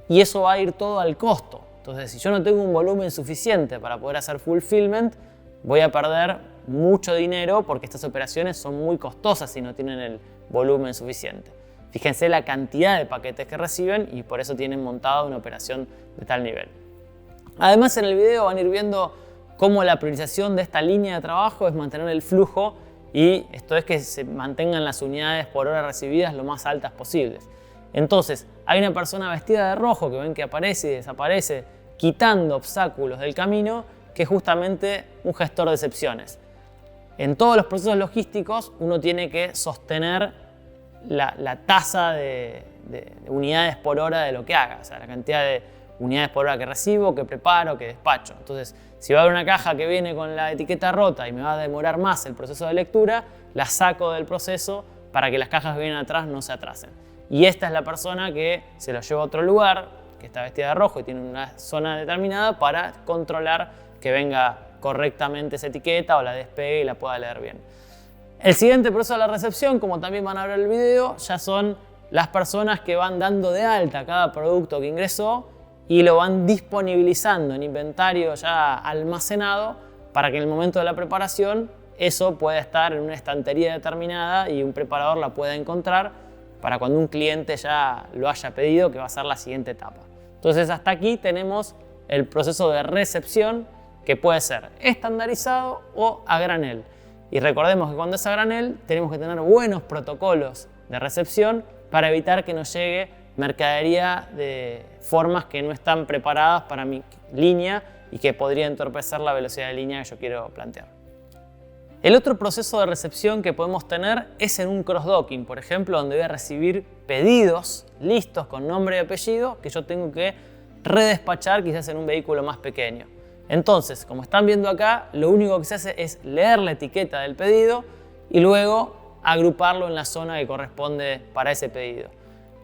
y eso va a ir todo al costo. Entonces si yo no tengo un volumen suficiente para poder hacer fulfillment, voy a perder mucho dinero porque estas operaciones son muy costosas y no tienen el volumen suficiente. Fíjense la cantidad de paquetes que reciben y por eso tienen montada una operación de tal nivel. Además, en el video van a ir viendo cómo la priorización de esta línea de trabajo es mantener el flujo, y esto es que se mantengan las unidades por hora recibidas lo más altas posibles. Entonces, hay una persona vestida de rojo que ven que aparece y desaparece quitando obstáculos del camino, que es justamente un gestor de excepciones. En todos los procesos logísticos uno tiene que sostener la tasa de unidades por hora de lo que haga, o sea, la cantidad de unidades por hora que recibo, que preparo, que despacho. Entonces, si va a haber una caja que viene con la etiqueta rota y me va a demorar más el proceso de lectura, la saco del proceso para que las cajas que vienen atrás no se atrasen. Y esta es la persona que se lo lleva a otro lugar, que está vestida de rojo y tiene una zona determinada para controlar que venga correctamente esa etiqueta o la despegue y la pueda leer bien. El siguiente proceso de la recepción, como también van a ver en el video, ya son las personas que van dando de alta cada producto que ingresó y lo van disponibilizando en inventario ya almacenado para que en el momento de la preparación eso pueda estar en una estantería determinada y un preparador la pueda encontrar para cuando un cliente ya lo haya pedido, que va a ser la siguiente etapa. Entonces, hasta aquí tenemos el proceso de recepción, que puede ser estandarizado o a granel. Y recordemos que cuando es a granel tenemos que tener buenos protocolos de recepción para evitar que nos llegue mercadería de formas que no están preparadas para mi línea y que podría entorpecer la velocidad de línea que yo quiero plantear. El otro proceso de recepción que podemos tener es en un cross-docking, por ejemplo, donde voy a recibir pedidos listos con nombre y apellido que yo tengo que redespachar quizás en un vehículo más pequeño. Entonces, como están viendo acá, lo único que se hace es leer la etiqueta del pedido y luego agruparlo en la zona que corresponde para ese pedido.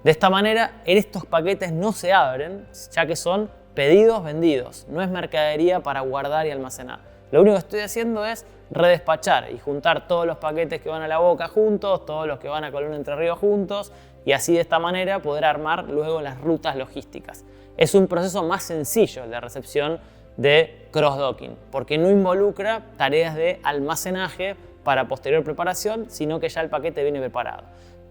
De esta manera, estos paquetes no se abren, ya que son pedidos vendidos, no es mercadería para guardar y almacenar. Lo único que estoy haciendo es redespachar y juntar todos los paquetes que van a La Boca juntos, todos los que van a Colón Entre Ríos juntos, y así de esta manera poder armar luego las rutas logísticas. Es un proceso más sencillo el de recepción de cross-docking, porque no involucra tareas de almacenaje para posterior preparación, sino que ya el paquete viene preparado.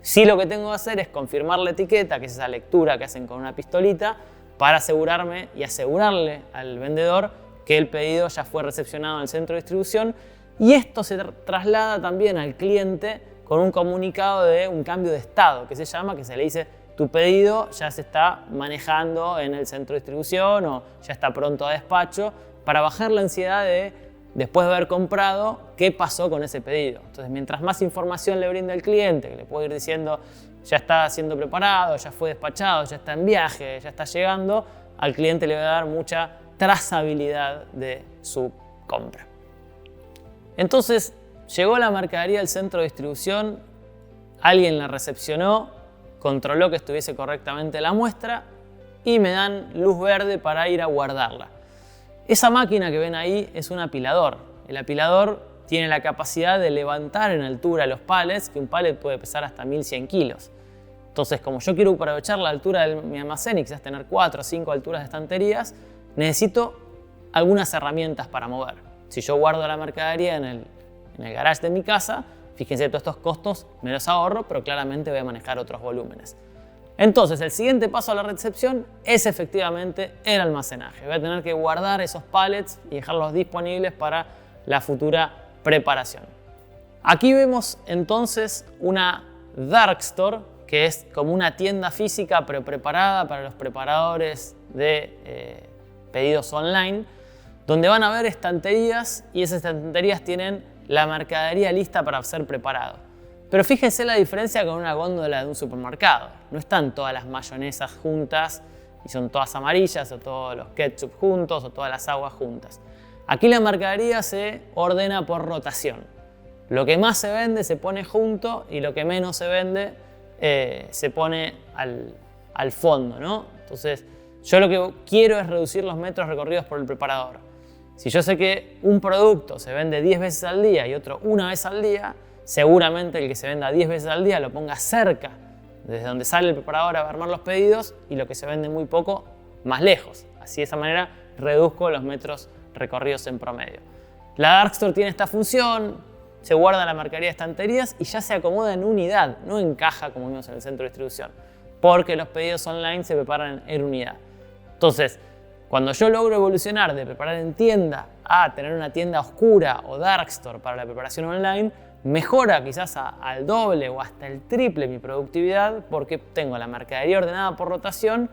Sí, lo que tengo que hacer es confirmar la etiqueta, que es esa lectura que hacen con una pistolita, para asegurarme y asegurarle al vendedor que el pedido ya fue recepcionado en el centro de distribución, y esto se traslada también al cliente con un comunicado de un cambio de estado, que se llama, que se le dice: tu pedido ya se está manejando en el centro de distribución o ya está pronto a despacho, para bajar la ansiedad de, después de haber comprado, qué pasó con ese pedido. Entonces, mientras más información le brinda el cliente, que le puedo ir diciendo ya está siendo preparado, ya fue despachado, ya está en viaje, ya está llegando, al cliente le va a dar mucha trazabilidad de su compra. Entonces, llegó la mercadería al centro de distribución, alguien la recepcionó, controló que estuviese correctamente la muestra y me dan luz verde para ir a guardarla. Esa máquina que ven ahí es un apilador. El apilador tiene la capacidad de levantar en altura los pallets, que un pallet puede pesar hasta 1100 kilos. Entonces, como yo quiero aprovechar la altura de mi almacén y quizás tener 4 o 5 alturas de estanterías, necesito algunas herramientas para mover. Si yo guardo la mercadería en el garage de mi casa, fíjense, todos estos costos me los ahorro, pero claramente voy a manejar otros volúmenes. Entonces, el siguiente paso a la recepción es efectivamente el almacenaje. Voy a tener que guardar esos pallets y dejarlos disponibles para la futura preparación. Aquí vemos entonces una dark store, que es como una tienda física pero preparada para los preparadores de pedidos online, donde van a ver estanterías y esas estanterías tienen la mercadería lista para ser preparado. Pero fíjense la diferencia con una góndola de un supermercado. No están todas las mayonesas juntas y son todas amarillas, o todos los ketchup juntos, o todas las aguas juntas. Aquí la mercadería se ordena por rotación. Lo que más se vende se pone junto y lo que menos se vende se pone al fondo, ¿no? Entonces, yo lo que quiero es reducir los metros recorridos por el preparador. Si yo sé que un producto se vende 10 veces al día y otro una vez al día, seguramente el que se venda 10 veces al día lo ponga cerca, desde donde sale el preparador a armar los pedidos, y lo que se vende muy poco, más lejos. Así, de esa manera, reduzco los metros recorridos en promedio. La Darkstore tiene esta función, se guarda la mercadería de estanterías y ya se acomoda en unidad, no en caja como vimos en el centro de distribución, porque los pedidos online se preparan en unidad. Entonces, cuando yo logro evolucionar de preparar en tienda a tener una tienda oscura o Darkstore para la preparación online, mejora quizás al doble o hasta el triple mi productividad porque tengo la mercadería ordenada por rotación,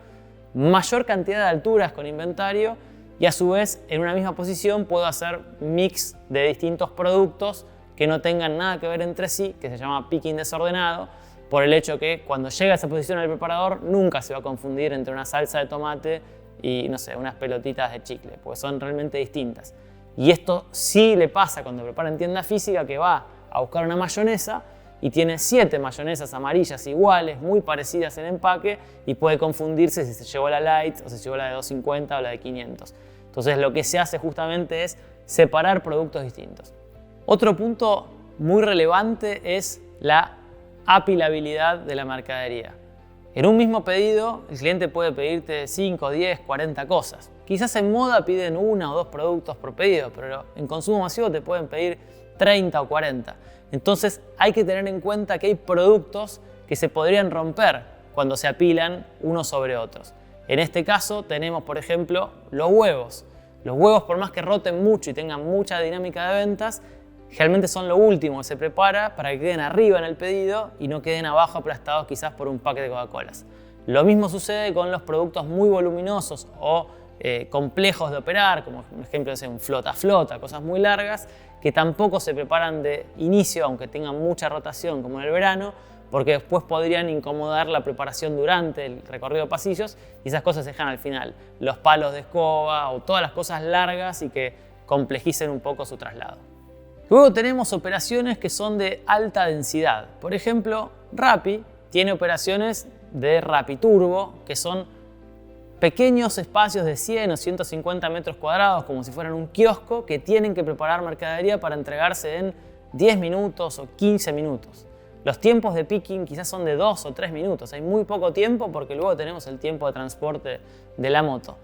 mayor cantidad de alturas con inventario y a su vez en una misma posición puedo hacer mix de distintos productos que no tengan nada que ver entre sí, que se llama picking desordenado, por el hecho que cuando llega a esa posición el preparador nunca se va a confundir entre una salsa de tomate y, no sé, unas pelotitas de chicle, porque son realmente distintas. Y esto sí le pasa cuando prepara en tienda física, que va a buscar una mayonesa y tiene 7 mayonesas amarillas iguales, muy parecidas en empaque, y puede confundirse si se llevó la light o se llevó la de 250 o la de 500. Entonces lo que se hace justamente es separar productos distintos. Otro punto muy relevante es la apilabilidad de la mercadería. En un mismo pedido, el cliente puede pedirte 5, 10, 40 cosas. Quizás en moda piden 1 o 2 productos por pedido, pero en consumo masivo te pueden pedir 30 o 40. Entonces hay que tener en cuenta que hay productos que se podrían romper cuando se apilan unos sobre otros. En este caso tenemos, por ejemplo, los huevos. Los huevos, por más que roten mucho y tengan mucha dinámica de ventas, generalmente son lo último que se prepara para que queden arriba en el pedido y no queden abajo aplastados quizás por un paquete de Coca-Colas. Lo mismo sucede con los productos muy voluminosos o complejos de operar, como por ejemplo un flota-flota, cosas muy largas, que tampoco se preparan de inicio, aunque tengan mucha rotación como en el verano, porque después podrían incomodar la preparación durante el recorrido de pasillos y esas cosas se dejan al final. Los palos de escoba o todas las cosas largas y que complejicen un poco su traslado. Luego tenemos operaciones que son de alta densidad. Por ejemplo, Rappi tiene operaciones de Rappi Turbo, que son pequeños espacios de 100 o 150 metros cuadrados, como si fueran un kiosco, que tienen que preparar mercadería para entregarse en 10 minutos o 15 minutos. Los tiempos de picking quizás son de 2 o 3 minutos. Hay muy poco tiempo porque luego tenemos el tiempo de transporte de la moto.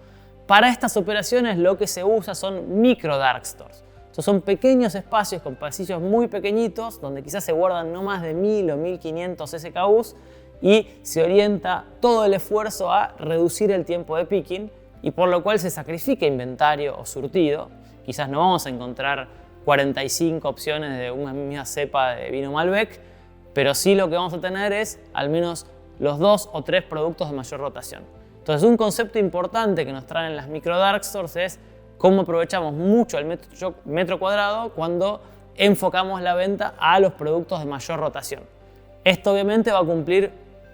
Para estas operaciones lo que se usa son micro darkstores. Estos son pequeños espacios con pasillos muy pequeñitos donde quizás se guardan no más de 1000 o 1500 SKUs y se orienta todo el esfuerzo a reducir el tiempo de picking y por lo cual se sacrifica inventario o surtido. Quizás no vamos a encontrar 45 opciones de una misma cepa de vino Malbec, pero sí lo que vamos a tener es al menos los 2 o 3 productos de mayor rotación. Entonces un concepto importante que nos traen las micro darkstores es cómo aprovechamos mucho el metro cuadrado cuando enfocamos la venta a los productos de mayor rotación. Esto obviamente va a cumplir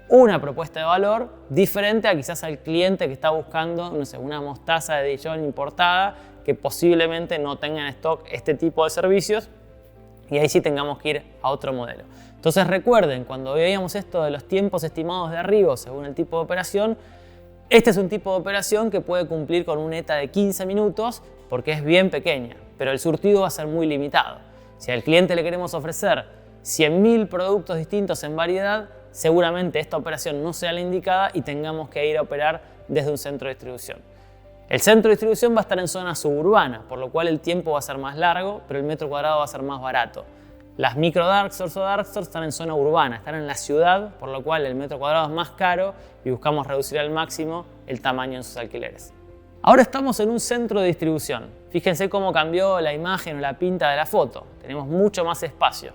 una propuesta de valor diferente a quizás al cliente que está buscando, no sé, una mostaza de Dijon importada que posiblemente no tenga en stock este tipo de servicios y ahí sí tengamos que ir a otro modelo. Entonces recuerden, cuando veíamos esto de los tiempos estimados de arribo según el tipo de operación, este es un tipo de operación que puede cumplir con un ETA de 15 minutos porque es bien pequeña, pero el surtido va a ser muy limitado. Si al cliente le queremos ofrecer 100.000 productos distintos en variedad, seguramente esta operación no sea la indicada y tengamos que ir a operar desde un centro de distribución. El centro de distribución va a estar en zona suburbana, por lo cual el tiempo va a ser más largo, pero el metro cuadrado va a ser más barato. Las micro darkstores o darkstores están en zona urbana, están en la ciudad, por lo cual el metro cuadrado es más caro y buscamos reducir al máximo el tamaño en sus alquileres. Ahora estamos en un centro de distribución. Fíjense cómo cambió la imagen o la pinta de la foto. Tenemos mucho más espacio.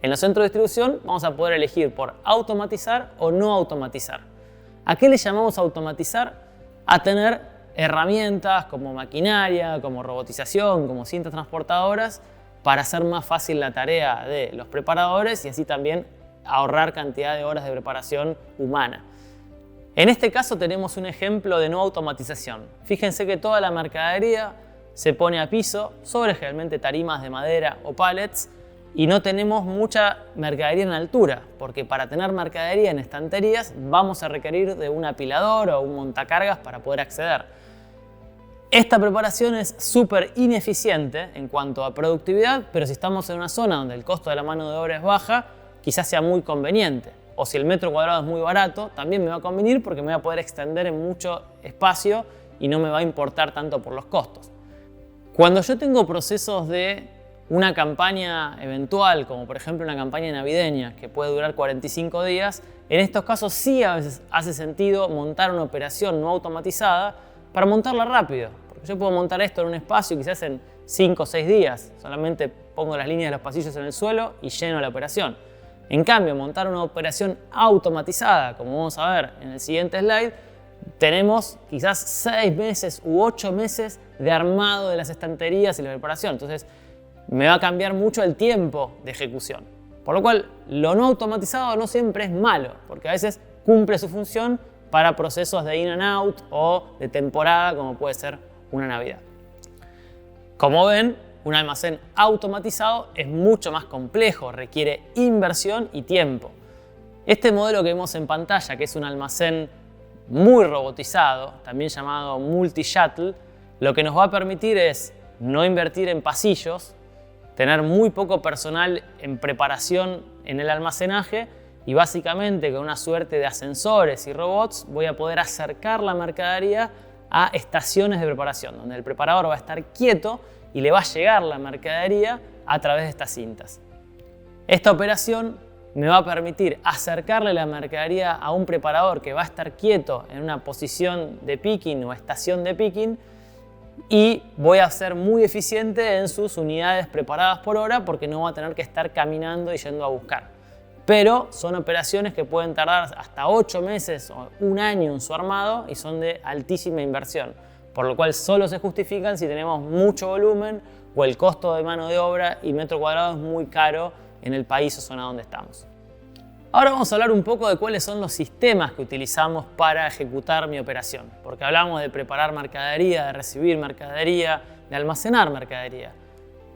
En los centros de distribución vamos a poder elegir por automatizar o no automatizar. ¿A qué le llamamos automatizar? A tener herramientas como maquinaria, como robotización, como cintas transportadoras para hacer más fácil la tarea de los preparadores y así también ahorrar cantidad de horas de preparación humana. En este caso tenemos un ejemplo de no automatización. Fíjense que toda la mercadería se pone a piso sobre generalmente tarimas de madera o pallets y no tenemos mucha mercadería en altura, porque para tener mercadería en estanterías vamos a requerir de un apilador o un montacargas para poder acceder. Esta preparación es súper ineficiente en cuanto a productividad, pero si estamos en una zona donde el costo de la mano de obra es baja, quizás sea muy conveniente. O si el metro cuadrado es muy barato, también me va a convenir porque me voy a poder extender en mucho espacio y no me va a importar tanto por los costos. Cuando yo tengo procesos de una campaña eventual, como por ejemplo una campaña navideña que puede durar 45 días, en estos casos sí a veces hace sentido montar una operación no automatizada para montarla rápido. Porque yo puedo montar esto en un espacio quizás en 5 o 6 días. Solamente pongo las líneas de los pasillos en el suelo y lleno la operación. En cambio, montar una operación automatizada, como vamos a ver en el siguiente slide, tenemos quizás 6 meses u 8 meses de armado de las estanterías y la preparación. Entonces, me va a cambiar mucho el tiempo de ejecución. Por lo cual, lo no automatizado no siempre es malo, porque a veces cumple su función para procesos de in and out o de temporada, como puede ser una Navidad. Como ven, un almacén automatizado es mucho más complejo, requiere inversión y tiempo. Este modelo que vemos en pantalla, que es un almacén muy robotizado, también llamado multi-shuttle, lo que nos va a permitir es no invertir en pasillos, tener muy poco personal en preparación en el almacenaje y básicamente con una suerte de ascensores y robots voy a poder acercar la mercadería a estaciones de preparación, donde el preparador va a estar quieto y le va a llegar la mercadería a través de estas cintas. Esta operación me va a permitir acercarle la mercadería a un preparador que va a estar quieto en una posición de picking o estación de picking y voy a ser muy eficiente en sus unidades preparadas por hora porque no va a tener que estar caminando y yendo a buscar. Pero son operaciones que pueden tardar hasta 8 meses o un año en su armado y son de altísima inversión, por lo cual solo se justifican si tenemos mucho volumen o el costo de mano de obra y metro cuadrado es muy caro en el país o zona donde estamos. Ahora vamos a hablar un poco de cuáles son los sistemas que utilizamos para ejecutar mi operación, porque hablamos de preparar mercadería, de recibir mercadería, de almacenar mercadería.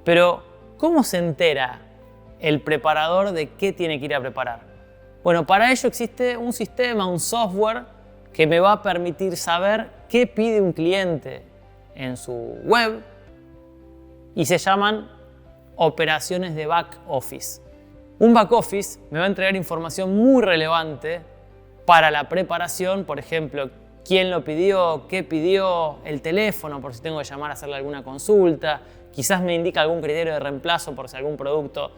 Pero, ¿cómo se entera el preparador de qué tiene que ir a preparar? Bueno, para ello existe un sistema, un software que me va a permitir saber qué pide un cliente en su web y se llaman operaciones de back office. Un back office me va a entregar información muy relevante para la preparación, por ejemplo, quién lo pidió, qué pidió, el teléfono por si tengo que llamar a hacerle alguna consulta, quizás me indica algún criterio de reemplazo por si algún producto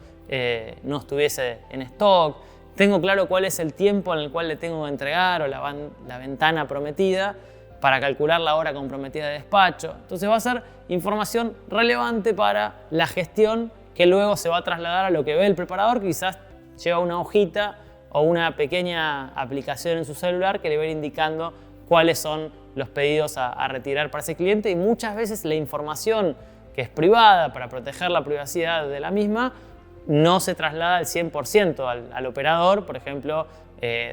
no estuviese en stock, tengo claro cuál es el tiempo en el cual le tengo que entregar o la ventana prometida para calcular la hora comprometida de despacho. Entonces va a ser información relevante para la gestión que luego se va a trasladar a lo que ve el preparador, que quizás lleva una hojita o una pequeña aplicación en su celular que le va a ir indicando cuáles son los pedidos a retirar para ese cliente y muchas veces la información que es privada para proteger la privacidad de la misma no se traslada al 100% al operador, por ejemplo,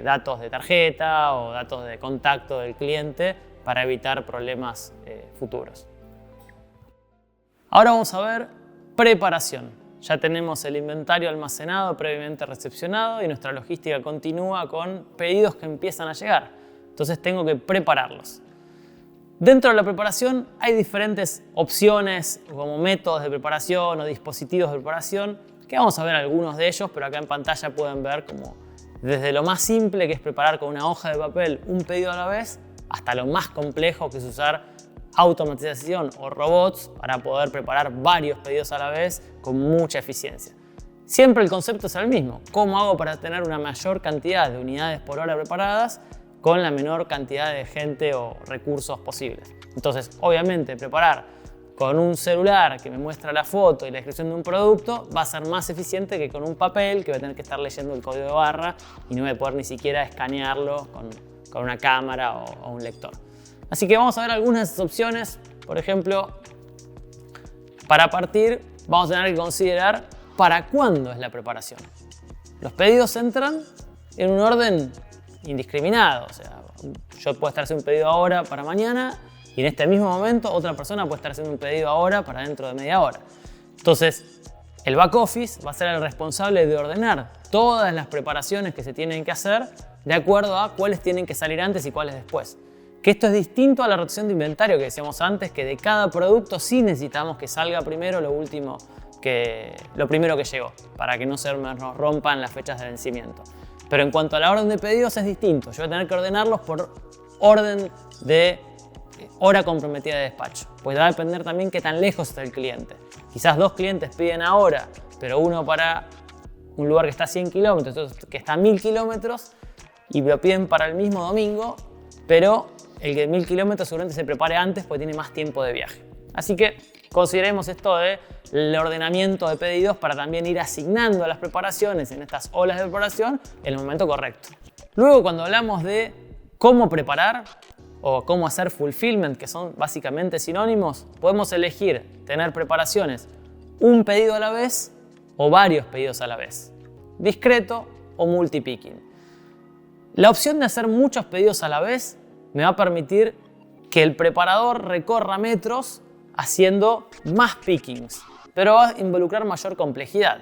datos de tarjeta o datos de contacto del cliente para evitar problemas futuros. Ahora vamos a ver preparación. Ya tenemos el inventario almacenado, previamente recepcionado y nuestra logística continúa con pedidos que empiezan a llegar. Entonces tengo que prepararlos. Dentro de la preparación hay diferentes opciones como métodos de preparación o dispositivos de preparación, que vamos a ver algunos de ellos, pero acá en pantalla pueden ver como desde lo más simple, que es preparar con una hoja de papel un pedido a la vez, hasta lo más complejo, que es usar automatización o robots para poder preparar varios pedidos a la vez con mucha eficiencia. Siempre el concepto es el mismo. ¿Cómo hago para tener una mayor cantidad de unidades por hora preparadas con la menor cantidad de gente o recursos posibles? Entonces, obviamente, preparar con un celular que me muestra la foto y la descripción de un producto va a ser más eficiente que con un papel que voy a tener que estar leyendo el código de barra y no voy a poder ni siquiera escanearlo con una cámara o un lector. Así que vamos a ver algunas de esas opciones. Por ejemplo, para partir vamos a tener que considerar para cuándo es la preparación. Los pedidos entran en un orden indiscriminado. O sea, yo puedo estar haciendo un pedido ahora para mañana y en este mismo momento otra persona puede estar haciendo un pedido ahora para dentro de media hora. Entonces, el back office va a ser el responsable de ordenar todas las preparaciones que se tienen que hacer de acuerdo a cuáles tienen que salir antes y cuáles después. Que esto es distinto a la rotación de inventario que decíamos antes, que de cada producto sí necesitamos que salga primero lo primero que llegó, para que no se nos rompan las fechas de vencimiento. Pero en cuanto a la orden de pedidos es distinto. Yo voy a tener que ordenarlos por orden de hora comprometida de despacho. Pues va a depender también qué tan lejos está el cliente. Quizás 2 clientes piden ahora, pero uno para un lugar que está a 100 kilómetros, otro que está a 1000 kilómetros, y lo piden para el mismo domingo, pero el de 1000 kilómetros seguramente se prepare antes porque tiene más tiempo de viaje. Así que consideremos esto del ordenamiento de pedidos para también ir asignando las preparaciones en estas olas de preparación en el momento correcto. Luego, cuando hablamos de cómo preparar o cómo hacer fulfillment, que son básicamente sinónimos, podemos elegir tener preparaciones un pedido a la vez o varios pedidos a la vez, discreto o multi-picking. La opción de hacer muchos pedidos a la vez me va a permitir que el preparador recorra metros haciendo más pickings, pero va a involucrar mayor complejidad.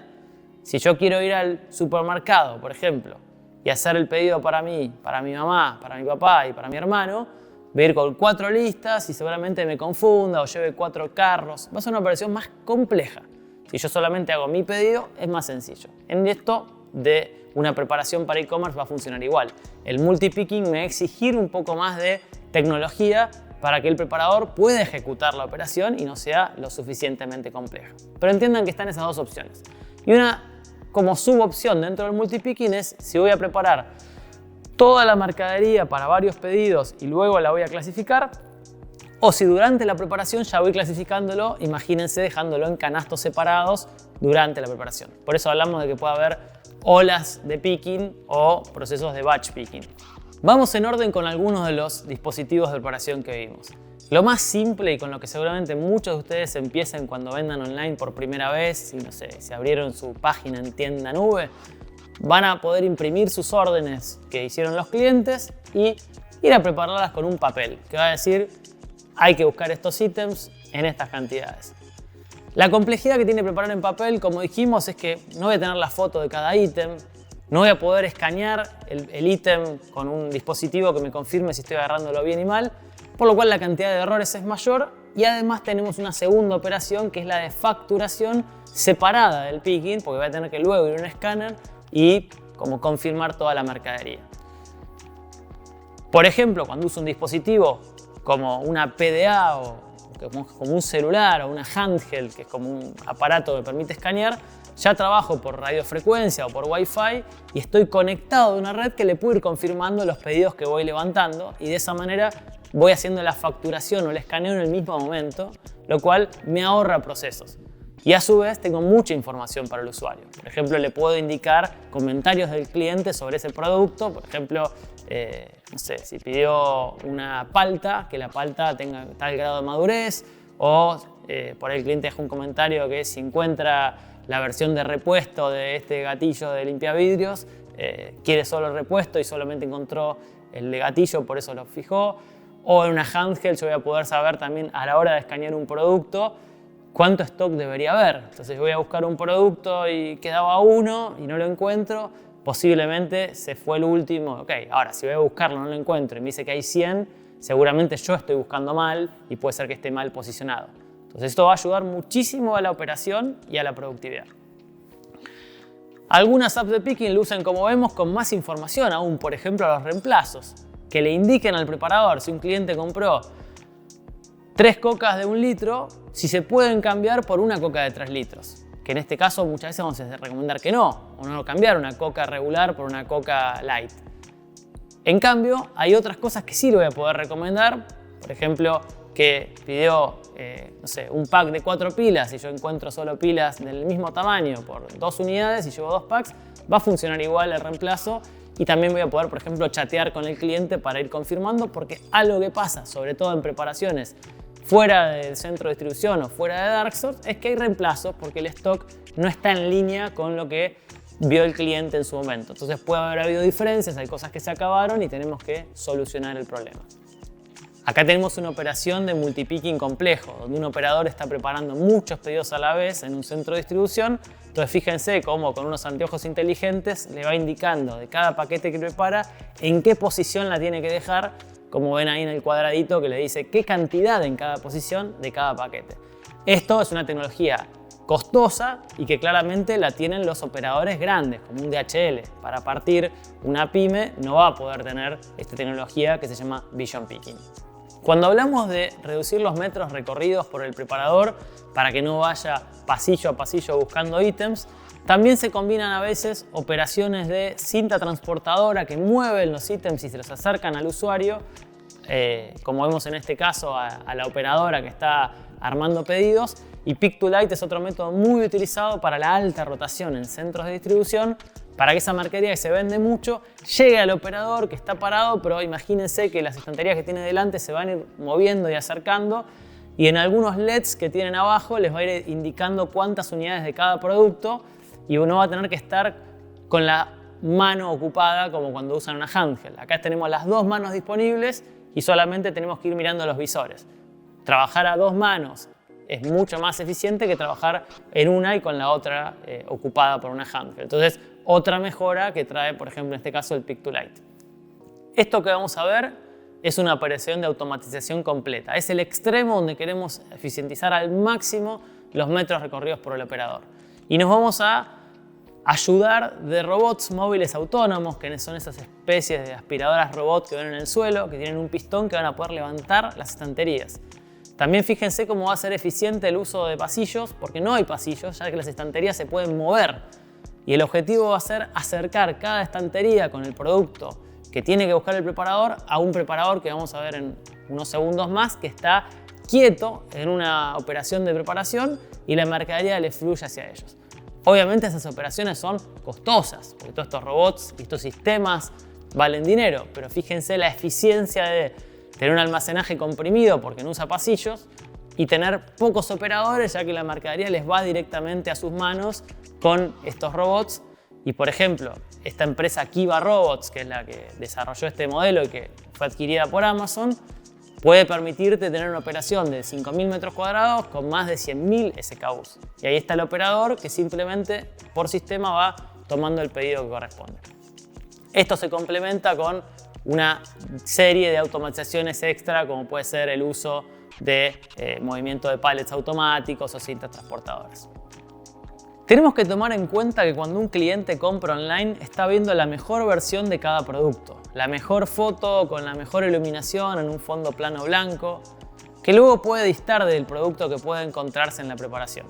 Si yo quiero ir al supermercado, por ejemplo, y hacer el pedido para mí, para mi mamá, para mi papá y para mi hermano, voy a ir con 4 listas y seguramente me confunda o lleve 4 carros. Va a ser una operación más compleja. Si yo solamente hago mi pedido, es más sencillo. En esto de una preparación para e-commerce va a funcionar igual. El multi-picking me va a exigir un poco más de tecnología para que el preparador pueda ejecutar la operación y no sea lo suficientemente compleja. Pero entiendan que están esas dos opciones. Y una como subopción dentro del multi-picking es si voy a preparar toda la mercadería para varios pedidos y luego la voy a clasificar, o si durante la preparación ya voy clasificándolo, imagínense dejándolo en canastos separados durante la preparación. Por eso hablamos de que puede haber olas de picking o procesos de batch picking. Vamos en orden con algunos de los dispositivos de preparación que vimos. Lo más simple y con lo que seguramente muchos de ustedes empiecen cuando vendan online por primera vez, y no sé, si abrieron su página en tienda nube, van a poder imprimir sus órdenes que hicieron los clientes y ir a prepararlas con un papel que va a decir hay que buscar estos ítems en estas cantidades. La complejidad que tiene preparar en papel, como dijimos, es que no voy a tener la foto de cada ítem, no voy a poder escanear el ítem con un dispositivo que me confirme si estoy agarrándolo bien y mal, por lo cual la cantidad de errores es mayor y además tenemos una segunda operación que es la de facturación separada del picking, porque voy a tener que luego ir a un escáner y como confirmar toda la mercadería. Por ejemplo, cuando uso un dispositivo como una PDA o como un celular o una handheld, que es como un aparato que permite escanear, ya trabajo por radiofrecuencia o por Wi-Fi y estoy conectado a una red que le puedo ir confirmando los pedidos que voy levantando y de esa manera voy haciendo la facturación o el escaneo en el mismo momento, lo cual me ahorra procesos. Y a su vez tengo mucha información para el usuario. Por ejemplo, le puedo indicar comentarios del cliente sobre ese producto. Por ejemplo, no sé, si pidió una palta, que la palta tenga tal grado de madurez, o por ahí el cliente deja un comentario que si encuentra la versión de repuesto de este gatillo de limpiavidrios, quiere solo el repuesto y solamente encontró el de gatillo, por eso lo fijó. O en una handheld yo voy a poder saber también a la hora de escanear un producto cuánto stock debería haber. Entonces yo voy a buscar un producto y quedaba uno y no lo encuentro, posiblemente se fue el último. Ok, ahora si voy a buscarlo no lo encuentro y me dice que hay 100, seguramente yo estoy buscando mal y puede ser que esté mal posicionado. Entonces esto va a ayudar muchísimo a la operación y a la productividad. Algunas apps de picking lo usan, como vemos, con más información aún, por ejemplo los reemplazos, que le indiquen al preparador si un cliente compró 3 cocas de 1 litro, si se pueden cambiar por una coca de 3 litros. Que en este caso muchas veces vamos a recomendar que no, o no cambiar una coca regular por una coca light. En cambio, hay otras cosas que sí le voy a poder recomendar. Por ejemplo, que pidió no sé, un pack de 4 pilas y yo encuentro solo pilas del mismo tamaño por 2 unidades y llevo 2 packs, va a funcionar igual el reemplazo. Y también voy a poder, por ejemplo, chatear con el cliente para ir confirmando, porque algo que pasa, sobre todo en preparaciones fuera del centro de distribución o fuera de Darksource, es que hay reemplazos porque el stock no está en línea con lo que vio el cliente en su momento. Entonces puede haber habido diferencias, hay cosas que se acabaron y tenemos que solucionar el problema. Acá tenemos una operación de multipicking complejo, donde un operador está preparando muchos pedidos a la vez en un centro de distribución. Entonces fíjense cómo con unos anteojos inteligentes le va indicando de cada paquete que prepara en qué posición la tiene que dejar, como ven ahí en el cuadradito que le dice qué cantidad en cada posición de cada paquete. Esto es una tecnología costosa y que claramente la tienen los operadores grandes, como un DHL. Para partir una pyme no va a poder tener esta tecnología que se llama Vision Picking. Cuando hablamos de reducir los metros recorridos por el preparador para que no vaya pasillo a pasillo buscando ítems, también se combinan a veces operaciones de cinta transportadora que mueven los ítems y se los acercan al usuario, como vemos en este caso a la operadora que está armando pedidos. Y Pick-to-Light es otro método muy utilizado para la alta rotación en centros de distribución, para que esa mercadería que se vende mucho llegue al operador que está parado, pero imagínense que las estanterías que tiene delante se van a ir moviendo y acercando, y en algunos LEDs que tienen abajo les va a ir indicando cuántas unidades de cada producto, y uno va a tener que estar con la mano ocupada como cuando usan una handheld. Acá tenemos las dos manos disponibles y solamente tenemos que ir mirando los visores. Trabajar a dos manos es mucho más eficiente que trabajar en una y con la otra ocupada por una handheld. Entonces, otra mejora que trae, por ejemplo, en este caso el Pick-to-Light. Esto que vamos a ver es una operación de automatización completa. Es el extremo donde queremos eficientizar al máximo los metros recorridos por el operador. Y nos vamos a ayudar de robots móviles autónomos, que son esas especies de aspiradoras robot que ven en el suelo, que tienen un pistón que van a poder levantar las estanterías. También fíjense cómo va a ser eficiente el uso de pasillos, porque no hay pasillos, ya que las estanterías se pueden mover. Y el objetivo va a ser acercar cada estantería con el producto que tiene que buscar el preparador a un preparador que vamos a ver en unos segundos más, que está quieto en una operación de preparación y la mercadería le fluye hacia ellos. Obviamente esas operaciones son costosas, porque todos estos robots y estos sistemas valen dinero, pero fíjense la eficiencia de tener un almacenaje comprimido porque no usa pasillos y tener pocos operadores, ya que la mercadería les va directamente a sus manos con estos robots. Y por ejemplo, esta empresa Kiva Robots, que es la que desarrolló este modelo y que fue adquirida por Amazon, puede permitirte tener una operación de 5.000 metros cuadrados con más de 100.000 SKUs. Y ahí está el operador que simplemente por sistema va tomando el pedido que corresponde. Esto se complementa con una serie de automatizaciones extra, como puede ser el uso de movimiento de pallets automáticos o cintas transportadoras. Tenemos que tomar en cuenta que cuando un cliente compra online está viendo la mejor versión de cada producto, la mejor foto con la mejor iluminación en un fondo plano blanco, que luego puede distar del producto que puede encontrarse en la preparación.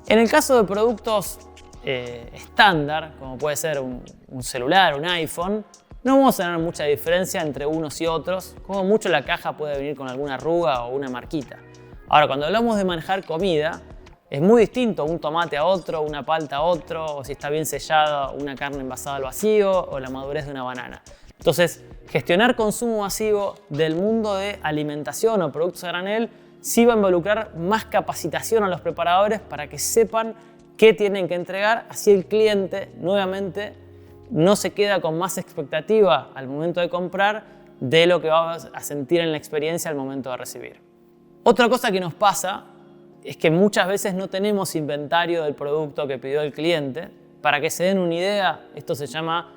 En el caso de productos estándar, como puede ser un celular, un iPhone, no vamos a tener mucha diferencia entre unos y otros, como mucho la caja puede venir con alguna arruga o una marquita. Ahora, cuando hablamos de manejar comida, es muy distinto un tomate a otro, una palta a otro, o si está bien sellada una carne envasada al vacío o la madurez de una banana. Entonces, gestionar consumo masivo del mundo de alimentación o productos a granel sí va a involucrar más capacitación a los preparadores para que sepan qué tienen que entregar, así el cliente nuevamente no se queda con más expectativa al momento de comprar de lo que va a sentir en la experiencia al momento de recibir. Otra cosa que nos pasa es que muchas veces no tenemos inventario del producto que pidió el cliente. Para que se den una idea, esto se llama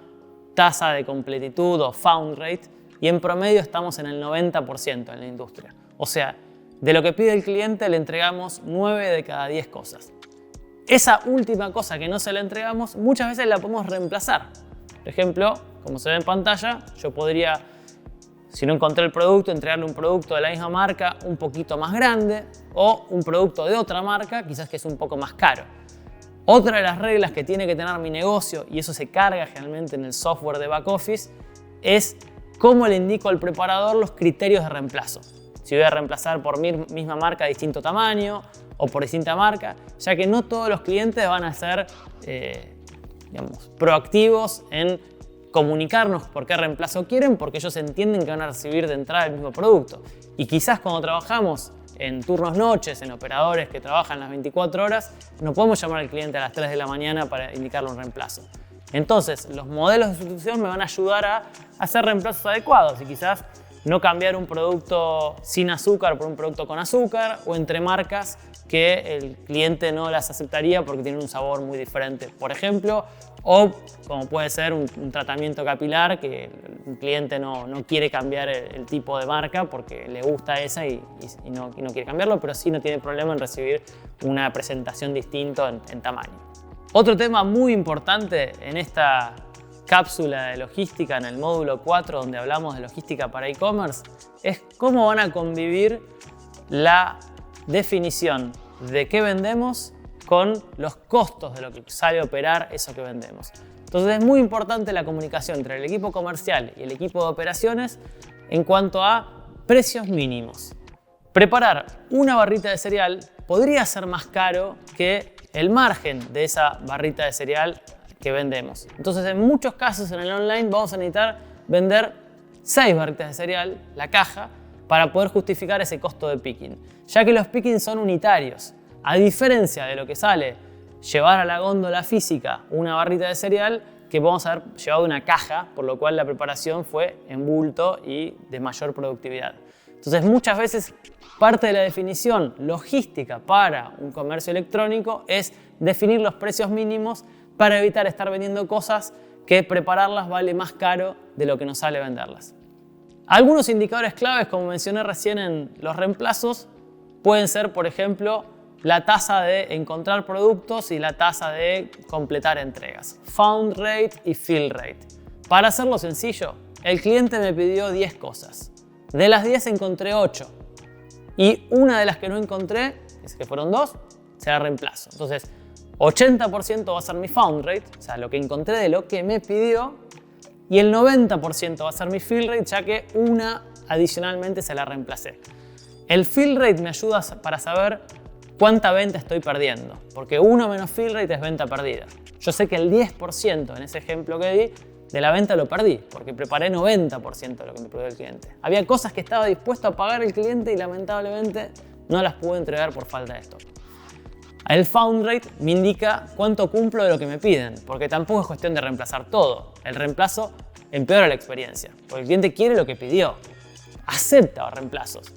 tasa de completitud o found rate, y en promedio estamos en el 90% en la industria. O sea, de lo que pide el cliente le entregamos 9 de cada 10 cosas. Esa última cosa que no se la entregamos, muchas veces la podemos reemplazar. Por ejemplo, como se ve en pantalla, yo podría, si no encontré el producto, entregarle un producto de la misma marca un poquito más grande o un producto de otra marca, quizás que es un poco más caro. Otra de las reglas que tiene que tener mi negocio, y eso se carga generalmente en el software de back office, es cómo le indico al preparador los criterios de reemplazo. Si voy a reemplazar por mi misma marca de distinto tamaño o por distinta marca, ya que no todos los clientes van a ser proactivos en comunicarnos por qué reemplazo quieren, porque ellos entienden que van a recibir de entrada el mismo producto. Y quizás cuando trabajamos en turnos noches, en operadores que trabajan las 24 horas, no podemos llamar al cliente a las 3 de la mañana para indicarle un reemplazo. Entonces, los modelos de sustitución me van a ayudar a hacer reemplazos adecuados y quizás no cambiar un producto sin azúcar por un producto con azúcar, o entre marcas que el cliente no las aceptaría porque tienen un sabor muy diferente, por ejemplo, o como puede ser un tratamiento capilar que un cliente no quiere cambiar el tipo de marca porque le gusta esa y no quiere cambiarlo, pero sí no tiene problema en recibir una presentación distinta en tamaño. Otro tema muy importante en esta cápsula de logística en el módulo 4, donde hablamos de logística para e-commerce, es cómo van a convivir la definición de qué vendemos con los costos de lo que sale a operar eso que vendemos. Entonces es muy importante la comunicación entre el equipo comercial y el equipo de operaciones en cuanto a precios mínimos. Preparar una barrita de cereal podría ser más caro que el margen de esa barrita de cereal que vendemos. Entonces en muchos casos en el online vamos a necesitar vender 6 barritas de cereal, la caja, para poder justificar ese costo de picking, ya que los pickings son unitarios. A diferencia de lo que sale llevar a la góndola física una barrita de cereal que podemos haber llevado una caja, por lo cual la preparación fue en bulto y de mayor productividad. Entonces muchas veces parte de la definición logística para un comercio electrónico es definir los precios mínimos para evitar estar vendiendo cosas que prepararlas vale más caro de lo que nos sale venderlas. Algunos indicadores claves, como mencioné recién en los reemplazos, pueden ser, por ejemplo, la tasa de encontrar productos y la tasa de completar entregas. Found rate y fill rate. Para hacerlo sencillo, el cliente me pidió 10 cosas. De las 10 encontré 8. Y una de las que no encontré, que fueron 2, se la reemplazo. Entonces, 80% va a ser mi found rate, o sea, lo que encontré de lo que me pidió, y el 90% va a ser mi fill rate, ya que una adicionalmente se la reemplacé. El fill rate me ayuda para saber cuánta venta estoy perdiendo, porque 1 menos fill rate es venta perdida. Yo sé que el 10% en ese ejemplo que di de la venta lo perdí, porque preparé 90% de lo que me pidió el cliente. Había cosas que estaba dispuesto a pagar el cliente y lamentablemente no las pude entregar por falta de stock. El found rate me indica cuánto cumplo de lo que me piden, porque tampoco es cuestión de reemplazar todo. El reemplazo empeora la experiencia, porque el cliente quiere lo que pidió, acepta reemplazos.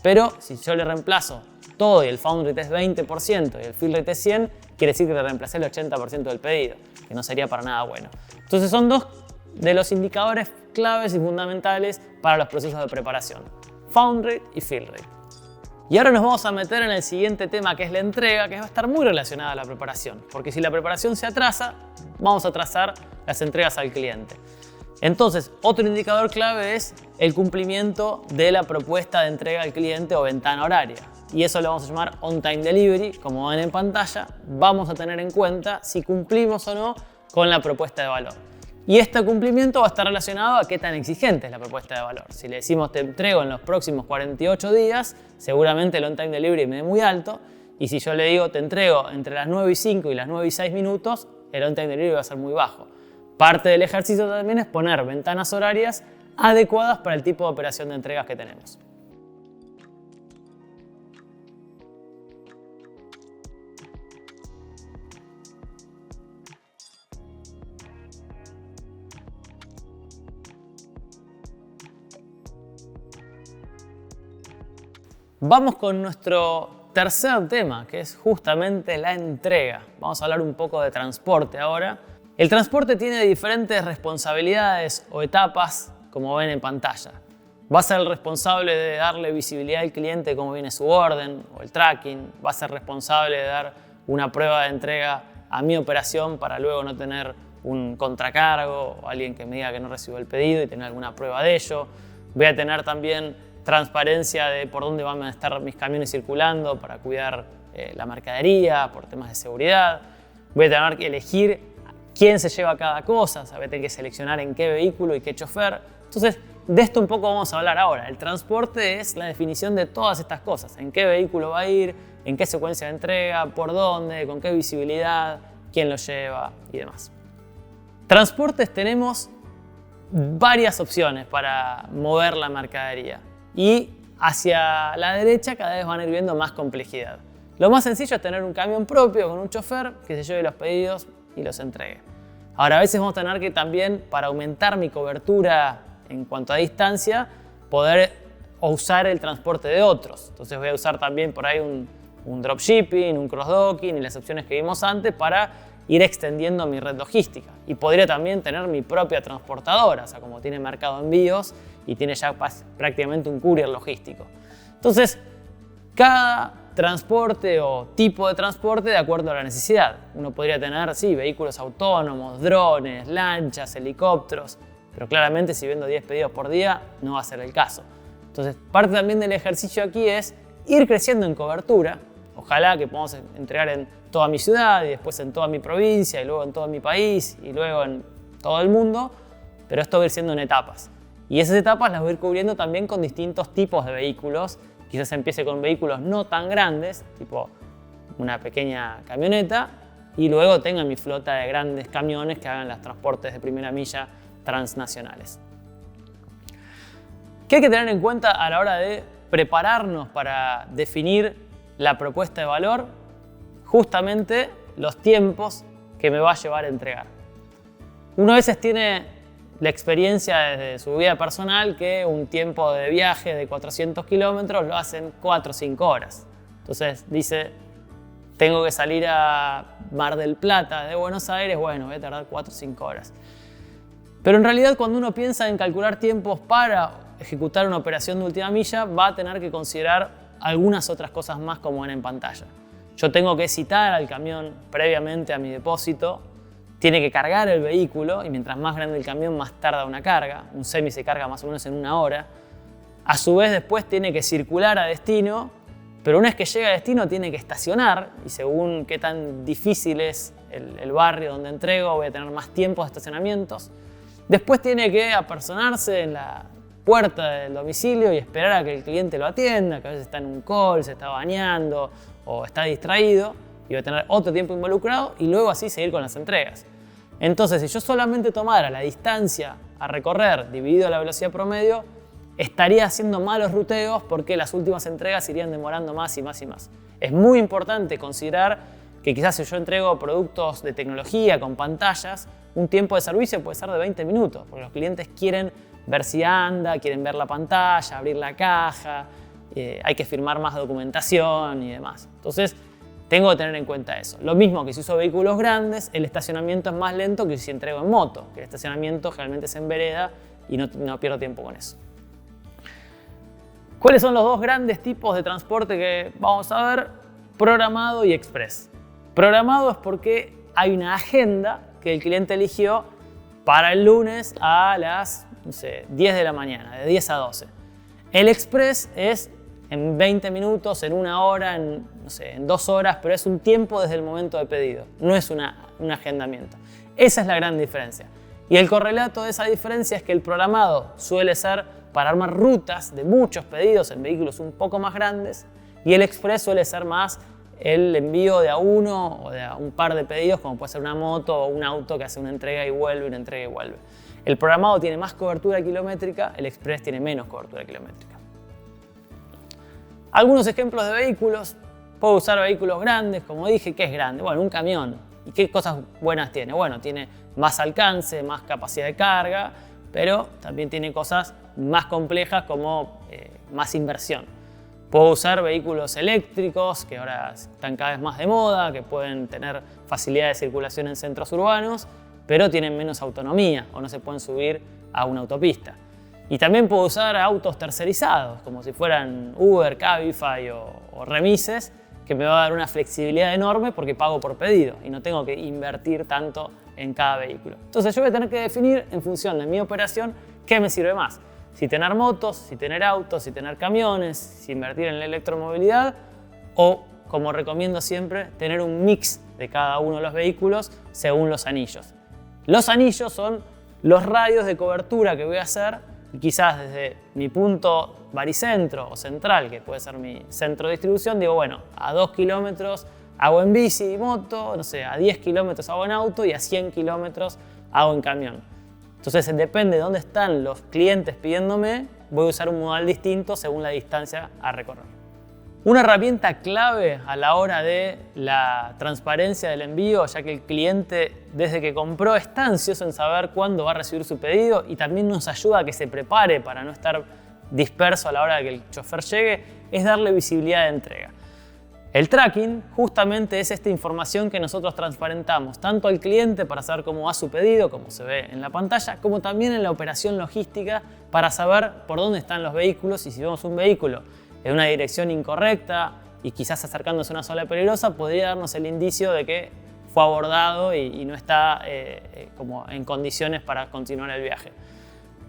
Pero si yo le reemplazo todo y el found rate es 20% y el fill rate es 100, quiere decir que le reemplacé el 80% del pedido, que no sería para nada bueno. Entonces son dos de los indicadores claves y fundamentales para los procesos de preparación: found rate y fill rate. Y ahora nos vamos a meter en el siguiente tema, que es la entrega, que va a estar muy relacionada a la preparación, porque si la preparación se atrasa, vamos a atrasar las entregas al cliente. Entonces, otro indicador clave es el cumplimiento de la propuesta de entrega al cliente o ventana horaria. Y eso lo vamos a llamar on-time delivery. Como ven en pantalla, vamos a tener en cuenta si cumplimos o no con la propuesta de valor. Y este cumplimiento va a estar relacionado a qué tan exigente es la propuesta de valor. Si le decimos te entrego en los próximos 48 días, seguramente el on-time delivery me dé muy alto. Y si yo le digo te entrego entre las 9 y 5 y las 9 y 6 minutos, el on-time delivery va a ser muy bajo. Parte del ejercicio también es poner ventanas horarias adecuadas para el tipo de operación de entregas que tenemos. Vamos con nuestro tercer tema, que es justamente la entrega. Vamos a hablar un poco de transporte ahora. El transporte tiene diferentes responsabilidades o etapas, como ven en pantalla. Va a ser el responsable de darle visibilidad al cliente cómo viene su orden o el tracking. Va a ser responsable de dar una prueba de entrega a mi operación para luego no tener un contracargo o alguien que me diga que no recibió el pedido y tener alguna prueba de ello. Voy a tener también transparencia de por dónde van a estar mis camiones circulando para cuidar la mercadería, por temas de seguridad. Voy a tener que elegir quién se lleva cada cosa, voy a tener que seleccionar en qué vehículo y qué chofer. Entonces, de esto un poco vamos a hablar ahora. El transporte es la definición de todas estas cosas. En qué vehículo va a ir, en qué secuencia de entrega, por dónde, con qué visibilidad, quién lo lleva y demás. Transportes tenemos varias opciones para mover la mercadería. Y hacia la derecha cada vez van a ir viendo más complejidad. Lo más sencillo es tener un camión propio con un chofer que se lleve los pedidos y los entregue. Ahora, a veces vamos a tener que también, para aumentar mi cobertura en cuanto a distancia, poder usar el transporte de otros. Entonces voy a usar también por ahí un dropshipping, un cross-docking y las opciones que vimos antes para ir extendiendo mi red logística. Y podría también tener mi propia transportadora, o sea, como tiene Mercado Envíos y tiene ya prácticamente un courier logístico. Entonces, cada transporte o tipo de transporte de acuerdo a la necesidad. Uno podría tener, sí, vehículos autónomos, drones, lanchas, helicópteros, pero claramente si vendo 10 pedidos por día no va a ser el caso. Entonces, parte también del ejercicio aquí es ir creciendo en cobertura. Ojalá que podamos entregar en toda mi ciudad y después en toda mi provincia y luego en todo mi país y luego en todo el mundo, pero esto va a ir siendo en etapas. Y esas etapas las voy a ir cubriendo también con distintos tipos de vehículos. Quizás empiece con vehículos no tan grandes, tipo una pequeña camioneta, y luego tenga mi flota de grandes camiones que hagan los transportes de primera milla transnacionales. ¿Qué hay que tener en cuenta a la hora de prepararnos para definir la propuesta de valor? Justamente los tiempos que me va a llevar a entregar. Uno a veces tiene la experiencia desde su vida personal que un tiempo de viaje de 400 kilómetros lo hacen 4 o 5 horas. Entonces dice, tengo que salir a Mar del Plata de Buenos Aires, bueno, voy a tardar 4 o 5 horas. Pero en realidad cuando uno piensa en calcular tiempos para ejecutar una operación de última milla, va a tener que considerar algunas otras cosas más como ven en pantalla. Yo tengo que citar al camión previamente a mi depósito, tiene que cargar el vehículo y mientras más grande el camión más tarda una carga. Un semi se carga más o menos en 1 hora. A su vez después tiene que circular a destino, pero una vez que llega a destino tiene que estacionar y según qué tan difícil es el barrio donde entrego voy a tener más tiempos de estacionamientos. Después tiene que apersonarse en la puerta del domicilio y esperar a que el cliente lo atienda, que a veces está en un call, se está bañando o está distraído. Y voy a tener otro tiempo involucrado y luego así seguir con las entregas. Entonces, si yo solamente tomara la distancia a recorrer dividido la velocidad promedio, estaría haciendo malos ruteos porque las últimas entregas irían demorando más y más y más. Es muy importante considerar que quizás si yo entrego productos de tecnología con pantallas, un tiempo de servicio puede ser de 20 minutos, porque los clientes quieren ver si anda, quieren ver la pantalla, abrir la caja, hay que firmar más documentación y demás. Entonces, tengo que tener en cuenta eso. Lo mismo que si uso vehículos grandes, el estacionamiento es más lento que si entrego en moto, que el estacionamiento generalmente es en vereda y no pierdo tiempo con eso. ¿Cuáles son los dos grandes tipos de transporte que vamos a ver? Programado y express. Programado es porque hay una agenda que el cliente eligió para el lunes a las 10 de la mañana, de 10 a 12. El express es en 20 minutos, en 1 hora, en 2 horas, pero es un tiempo desde el momento de pedido, no es un agendamiento. Esa es la gran diferencia. Y el correlato de esa diferencia es que el programado suele ser para armar rutas de muchos pedidos en vehículos un poco más grandes y el express suele ser más el envío de a uno o de a un par de pedidos, como puede ser una moto o un auto que hace una entrega y vuelve, una entrega y vuelve. El programado tiene más cobertura kilométrica, el express tiene menos cobertura kilométrica. Algunos ejemplos de vehículos. Puedo usar vehículos grandes, como dije. ¿Qué es grande? Bueno, un camión. ¿Y qué cosas buenas tiene? Bueno, tiene más alcance, más capacidad de carga, pero también tiene cosas más complejas como más inversión. Puedo usar vehículos eléctricos, que ahora están cada vez más de moda, que pueden tener facilidad de circulación en centros urbanos, pero tienen menos autonomía o no se pueden subir a una autopista. Y también puedo usar autos tercerizados, como si fueran Uber, Cabify o remises, que me va a dar una flexibilidad enorme porque pago por pedido y no tengo que invertir tanto en cada vehículo. Entonces yo voy a tener que definir en función de mi operación qué me sirve más. Si tener motos, si tener autos, si tener camiones, si invertir en la electromovilidad o, como recomiendo siempre, tener un mix de cada uno de los vehículos según los anillos. Los anillos son los radios de cobertura que voy a hacer. Y quizás desde mi punto baricentro o central, que puede ser mi centro de distribución, digo, bueno, a 2 kilómetros hago en bici y moto, a 10 kilómetros hago en auto y a 100 kilómetros hago en camión. Entonces depende de dónde están los clientes pidiéndome, voy a usar un modal distinto según la distancia a recorrer. Una herramienta clave a la hora de la transparencia del envío, ya que el cliente desde que compró está ansioso en saber cuándo va a recibir su pedido y también nos ayuda a que se prepare para no estar disperso a la hora de que el chofer llegue, es darle visibilidad de entrega. El tracking justamente es esta información que nosotros transparentamos tanto al cliente para saber cómo va su pedido, como se ve en la pantalla, como también en la operación logística para saber por dónde están los vehículos y si vemos un vehículo en una dirección incorrecta, y quizás acercándose a una zona peligrosa, podría darnos el indicio de que fue abordado y no está como en condiciones para continuar el viaje.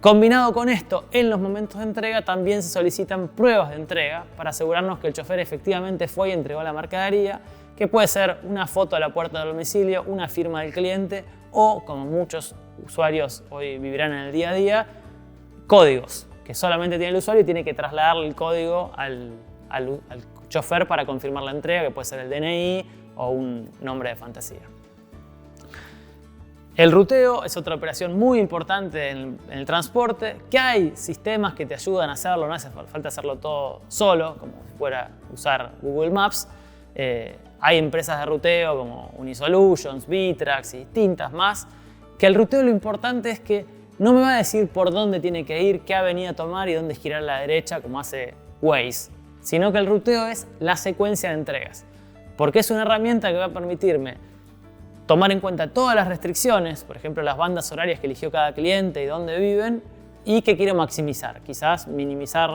Combinado con esto, en los momentos de entrega también se solicitan pruebas de entrega para asegurarnos que el chofer efectivamente fue y entregó la mercadería, que puede ser una foto a la puerta del domicilio, una firma del cliente o, como muchos usuarios hoy vivirán en el día a día, códigos que solamente tiene el usuario y tiene que trasladarle el código al chofer para confirmar la entrega, que puede ser el DNI o un nombre de fantasía. El ruteo es otra operación muy importante en el transporte, que hay sistemas que te ayudan a hacerlo, no hace falta hacerlo todo solo, como si fuera usar Google Maps. Hay empresas de ruteo como Unisolutions, Bitrax y distintas más, que el ruteo lo importante es que no me va a decir por dónde tiene que ir, qué avenida tomar y dónde girar a la derecha como hace Waze, sino que el ruteo es la secuencia de entregas, porque es una herramienta que va a permitirme tomar en cuenta todas las restricciones, por ejemplo las bandas horarias que eligió cada cliente y dónde viven, y que quiero maximizar, quizás minimizar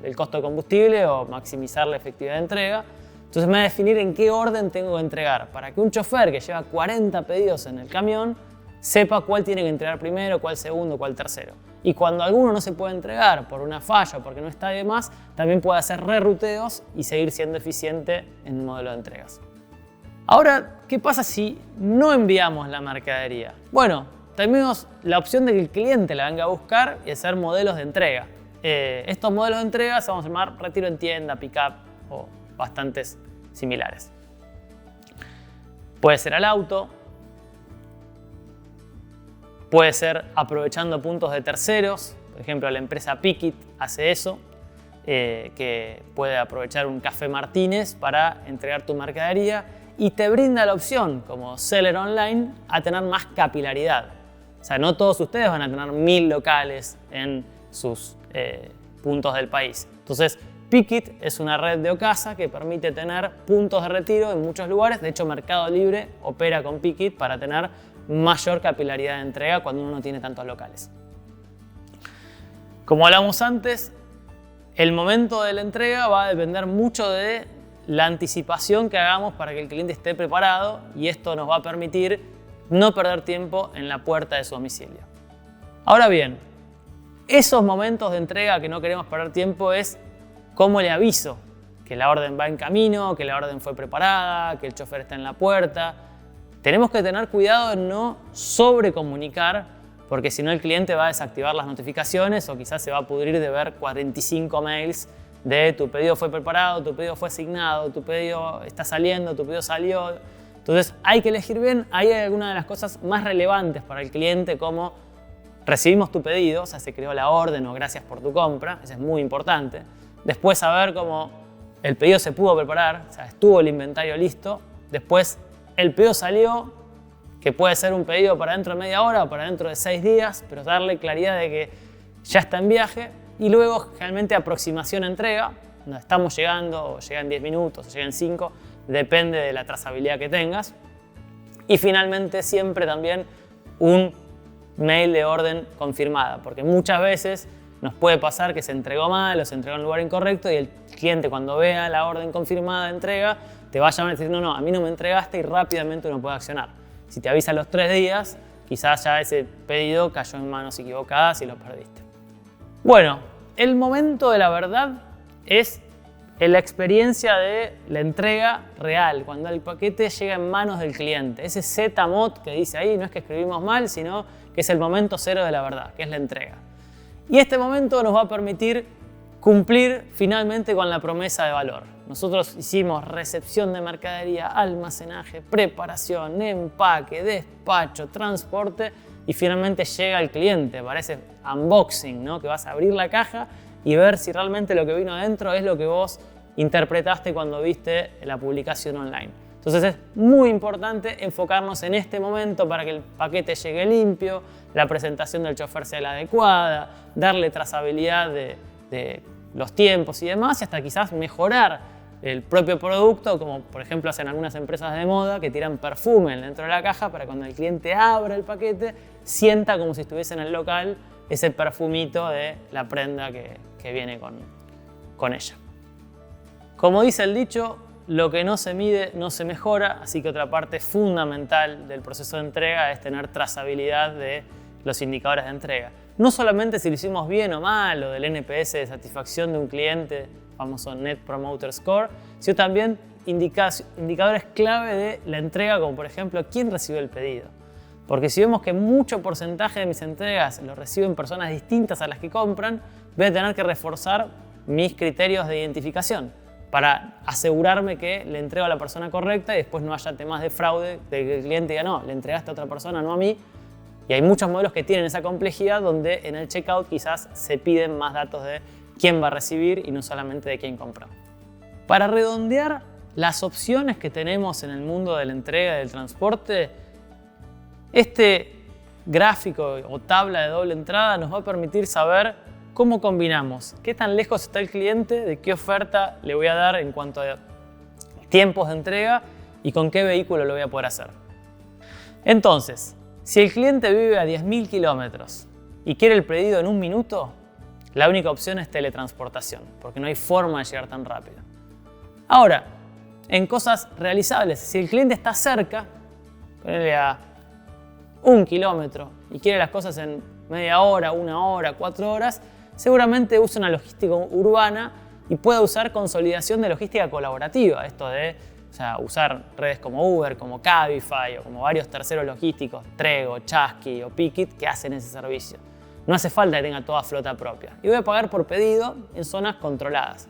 el costo de combustible o maximizar la efectividad de entrega. Entonces me va a definir en qué orden tengo que entregar, para que un chofer que lleva 40 pedidos en el camión sepa cuál tiene que entregar primero, cuál segundo, cuál tercero. Y cuando alguno no se puede entregar por una falla o porque no está de más, también puede hacer reruteos y seguir siendo eficiente en el modelo de entregas. Ahora, ¿qué pasa si no enviamos la mercadería? Bueno, tenemos la opción de que el cliente la venga a buscar y hacer modelos de entrega. Estos modelos de entrega se vamos a llamar retiro en tienda, pick-up o bastantes similares. Puede ser al auto, puede ser aprovechando puntos de terceros, por ejemplo la empresa Pickit hace eso, que puede aprovechar un Café Martínez para entregar tu mercadería y te brinda la opción como seller online a tener más capilaridad. O sea, no todos ustedes van a tener 1000 locales en sus puntos del país. Entonces, Pickit es una red de Ocasa que permite tener puntos de retiro en muchos lugares. De hecho, Mercado Libre opera con Pickit para tener mayor capilaridad de entrega cuando uno no tiene tantos locales. Como hablamos antes, el momento de la entrega va a depender mucho de la anticipación que hagamos para que el cliente esté preparado y esto nos va a permitir no perder tiempo en la puerta de su domicilio. Ahora bien, esos momentos de entrega que no queremos perder tiempo es cómo le aviso que la orden va en camino, que la orden fue preparada, que el chofer está en la puerta. Tenemos que tener cuidado en no sobrecomunicar, porque si no el cliente va a desactivar las notificaciones o quizás se va a pudrir de ver 45 mails de tu pedido fue preparado, tu pedido fue asignado, tu pedido está saliendo, tu pedido salió. Entonces hay que elegir bien. Ahí hay algunas de las cosas más relevantes para el cliente, como recibimos tu pedido, o sea, se creó la orden o gracias por tu compra, eso es muy importante. Después saber cómo el pedido se pudo preparar, o sea, estuvo el inventario listo. Después el pedido salió, que puede ser un pedido para dentro de media hora o para dentro de 6 días, pero darle claridad de que ya está en viaje. Y luego, generalmente, aproximación a entrega, donde estamos llegando, o llegan 10 minutos, o llegan 5, depende de la trazabilidad que tengas. Y finalmente, siempre también un mail de orden confirmada, porque muchas veces nos puede pasar que se entregó mal o se entregó en un lugar incorrecto y el cliente, cuando vea la orden confirmada de entrega, te va a llamar y decir, no, a mí no me entregaste, y rápidamente uno puede accionar. Si te avisa a los 3 días, quizás ya ese pedido cayó en manos equivocadas y lo perdiste. Bueno, el momento de la verdad es la experiencia de la entrega real, cuando el paquete llega en manos del cliente. Ese ZMOD que dice ahí, no es que escribimos mal, sino que es el momento cero de la verdad, que es la entrega. Y este momento nos va a permitir cumplir finalmente con la promesa de valor. Nosotros hicimos recepción de mercadería, almacenaje, preparación, empaque, despacho, transporte y finalmente llega al cliente. Parece unboxing, ¿no? Que vas a abrir la caja y ver si realmente lo que vino adentro es lo que vos interpretaste cuando viste la publicación online. Entonces es muy importante enfocarnos en este momento para que el paquete llegue limpio, la presentación del chofer sea la adecuada, darle trazabilidad de los tiempos y demás, y hasta quizás mejorar el propio producto, como por ejemplo hacen algunas empresas de moda que tiran perfume dentro de la caja para cuando el cliente abra el paquete sienta como si estuviese en el local ese perfumito de la prenda que viene con ella. Como dice el dicho, lo que no se mide no se mejora, así que otra parte fundamental del proceso de entrega es tener trazabilidad de los indicadores de entrega. No solamente si lo hicimos bien o mal, o del NPS de satisfacción de un cliente, famoso Net Promoter Score, sino también indicadores clave de la entrega, como por ejemplo, quién recibió el pedido. Porque si vemos que mucho porcentaje de mis entregas lo reciben personas distintas a las que compran, voy a tener que reforzar mis criterios de identificación para asegurarme que le entrego a la persona correcta y después no haya temas de fraude, de que el cliente diga, no, le entregaste a otra persona, no a mí. Y hay muchos modelos que tienen esa complejidad donde en el checkout quizás se piden más datos de quién va a recibir y no solamente de quién compró. Para redondear las opciones que tenemos en el mundo de la entrega y del transporte, este gráfico o tabla de doble entrada nos va a permitir saber cómo combinamos, qué tan lejos está el cliente, de qué oferta le voy a dar en cuanto a tiempos de entrega y con qué vehículo lo voy a poder hacer. Entonces, si el cliente vive a 10.000 kilómetros y quiere el pedido en 1 minuto, la única opción es teletransportación, porque no hay forma de llegar tan rápido. Ahora, en cosas realizables, si el cliente está cerca, ponele a 1 kilómetro y quiere las cosas en media hora, 1 hora, 4 horas, seguramente usa una logística urbana y puede usar consolidación de logística colaborativa, esto de usar redes como Uber, como Cabify o como varios terceros logísticos, Trego, Chasqui o Pikit, que hacen ese servicio. No hace falta que tenga toda flota propia. Y voy a pagar por pedido en zonas controladas.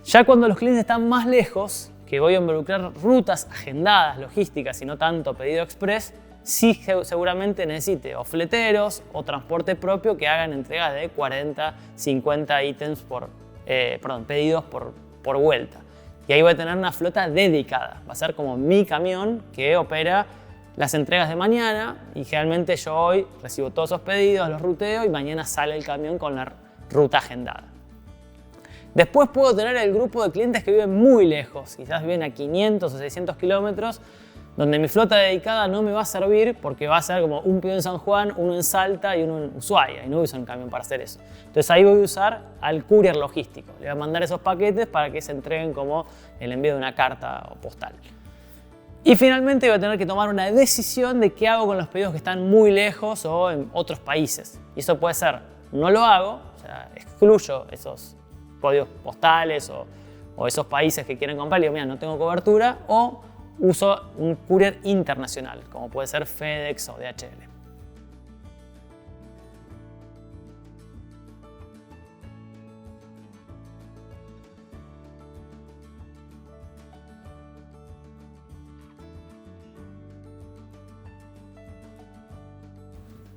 Ya cuando los clientes están más lejos, que voy a involucrar rutas agendadas, logísticas y no tanto pedido express, sí seguramente necesite o fleteros o transporte propio que hagan entregas de 40, 50 ítems pedidos por vuelta. Y ahí voy a tener una flota dedicada. Va a ser como mi camión que opera las entregas de mañana y generalmente yo hoy recibo todos esos pedidos, los ruteo y mañana sale el camión con la ruta agendada. Después puedo tener el grupo de clientes que viven muy lejos, quizás viven a 500 o 600 kilómetros, donde mi flota dedicada no me va a servir porque va a ser como un pedido en San Juan, uno en Salta y uno en Ushuaia, y no voy a usar un camión para hacer eso. Entonces ahí voy a usar al courier logístico. Le voy a mandar esos paquetes para que se entreguen como el envío de una carta o postal. Y finalmente voy a tener que tomar una decisión de qué hago con los pedidos que están muy lejos o en otros países. Y eso puede ser, no lo hago, excluyo esos códigos postales o esos países que quieren comprar y digo, mira, no tengo cobertura, o uso un courier internacional, como puede ser FedEx o DHL.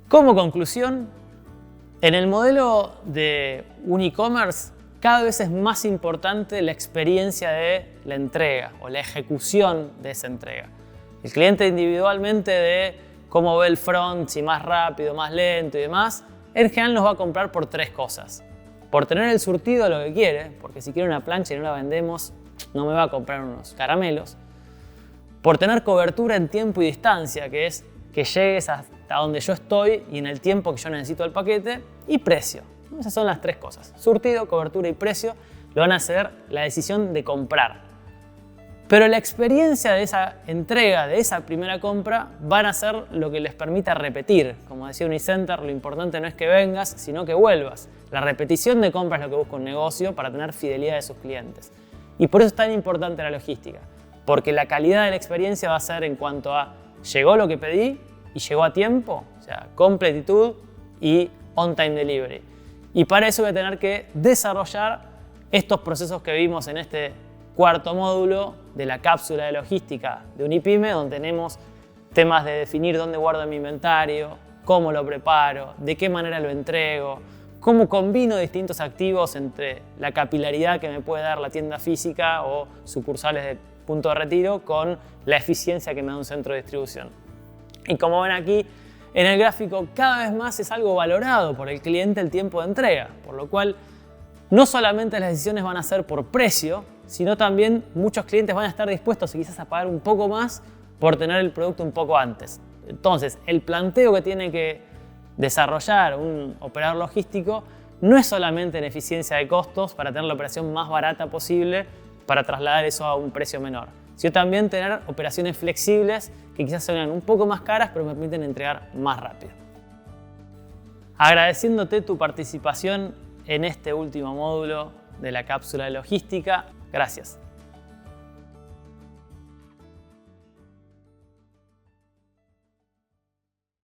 Como conclusión, en el modelo de un e-commerce cada vez es más importante la experiencia de la entrega o la ejecución de esa entrega. El cliente individualmente de cómo ve el front, si más rápido, más lento y demás, en general nos va a comprar por 3 cosas. Por tener el surtido de lo que quiere, porque si quiere una plancha y no la vendemos, no me va a comprar unos caramelos. Por tener cobertura en tiempo y distancia, que es que llegues hasta donde yo estoy y en el tiempo que yo necesito el paquete. Y precio. Esas son las 3 cosas. Surtido, cobertura y precio lo van a hacer la decisión de comprar. Pero la experiencia de esa entrega, de esa primera compra, van a ser lo que les permita repetir. Como decía Unicenter, lo importante no es que vengas, sino que vuelvas. La repetición de compra es lo que busca un negocio para tener fidelidad de sus clientes. Y por eso es tan importante la logística. Porque la calidad de la experiencia va a ser en cuanto a llegó lo que pedí y llegó a tiempo, completitud y on-time delivery. Y para eso voy a tener que desarrollar estos procesos que vimos en este 4º módulo de la cápsula de logística de Unipyme, donde tenemos temas de definir dónde guardo mi inventario, cómo lo preparo, de qué manera lo entrego, cómo combino distintos activos entre la capilaridad que me puede dar la tienda física o sucursales de punto de retiro con la eficiencia que me da un centro de distribución. Y como ven aquí, en el gráfico cada vez más es algo valorado por el cliente el tiempo de entrega, por lo cual no solamente las decisiones van a ser por precio, sino también muchos clientes van a estar dispuestos quizás a pagar un poco más por tener el producto un poco antes. Entonces, el planteo que tiene que desarrollar un operador logístico no es solamente en eficiencia de costos para tener la operación más barata posible para trasladar eso a un precio menor, sino también tener operaciones flexibles que quizás sean un poco más caras, pero me permiten entregar más rápido. Agradeciéndote tu participación en este último módulo de la cápsula de logística. Gracias.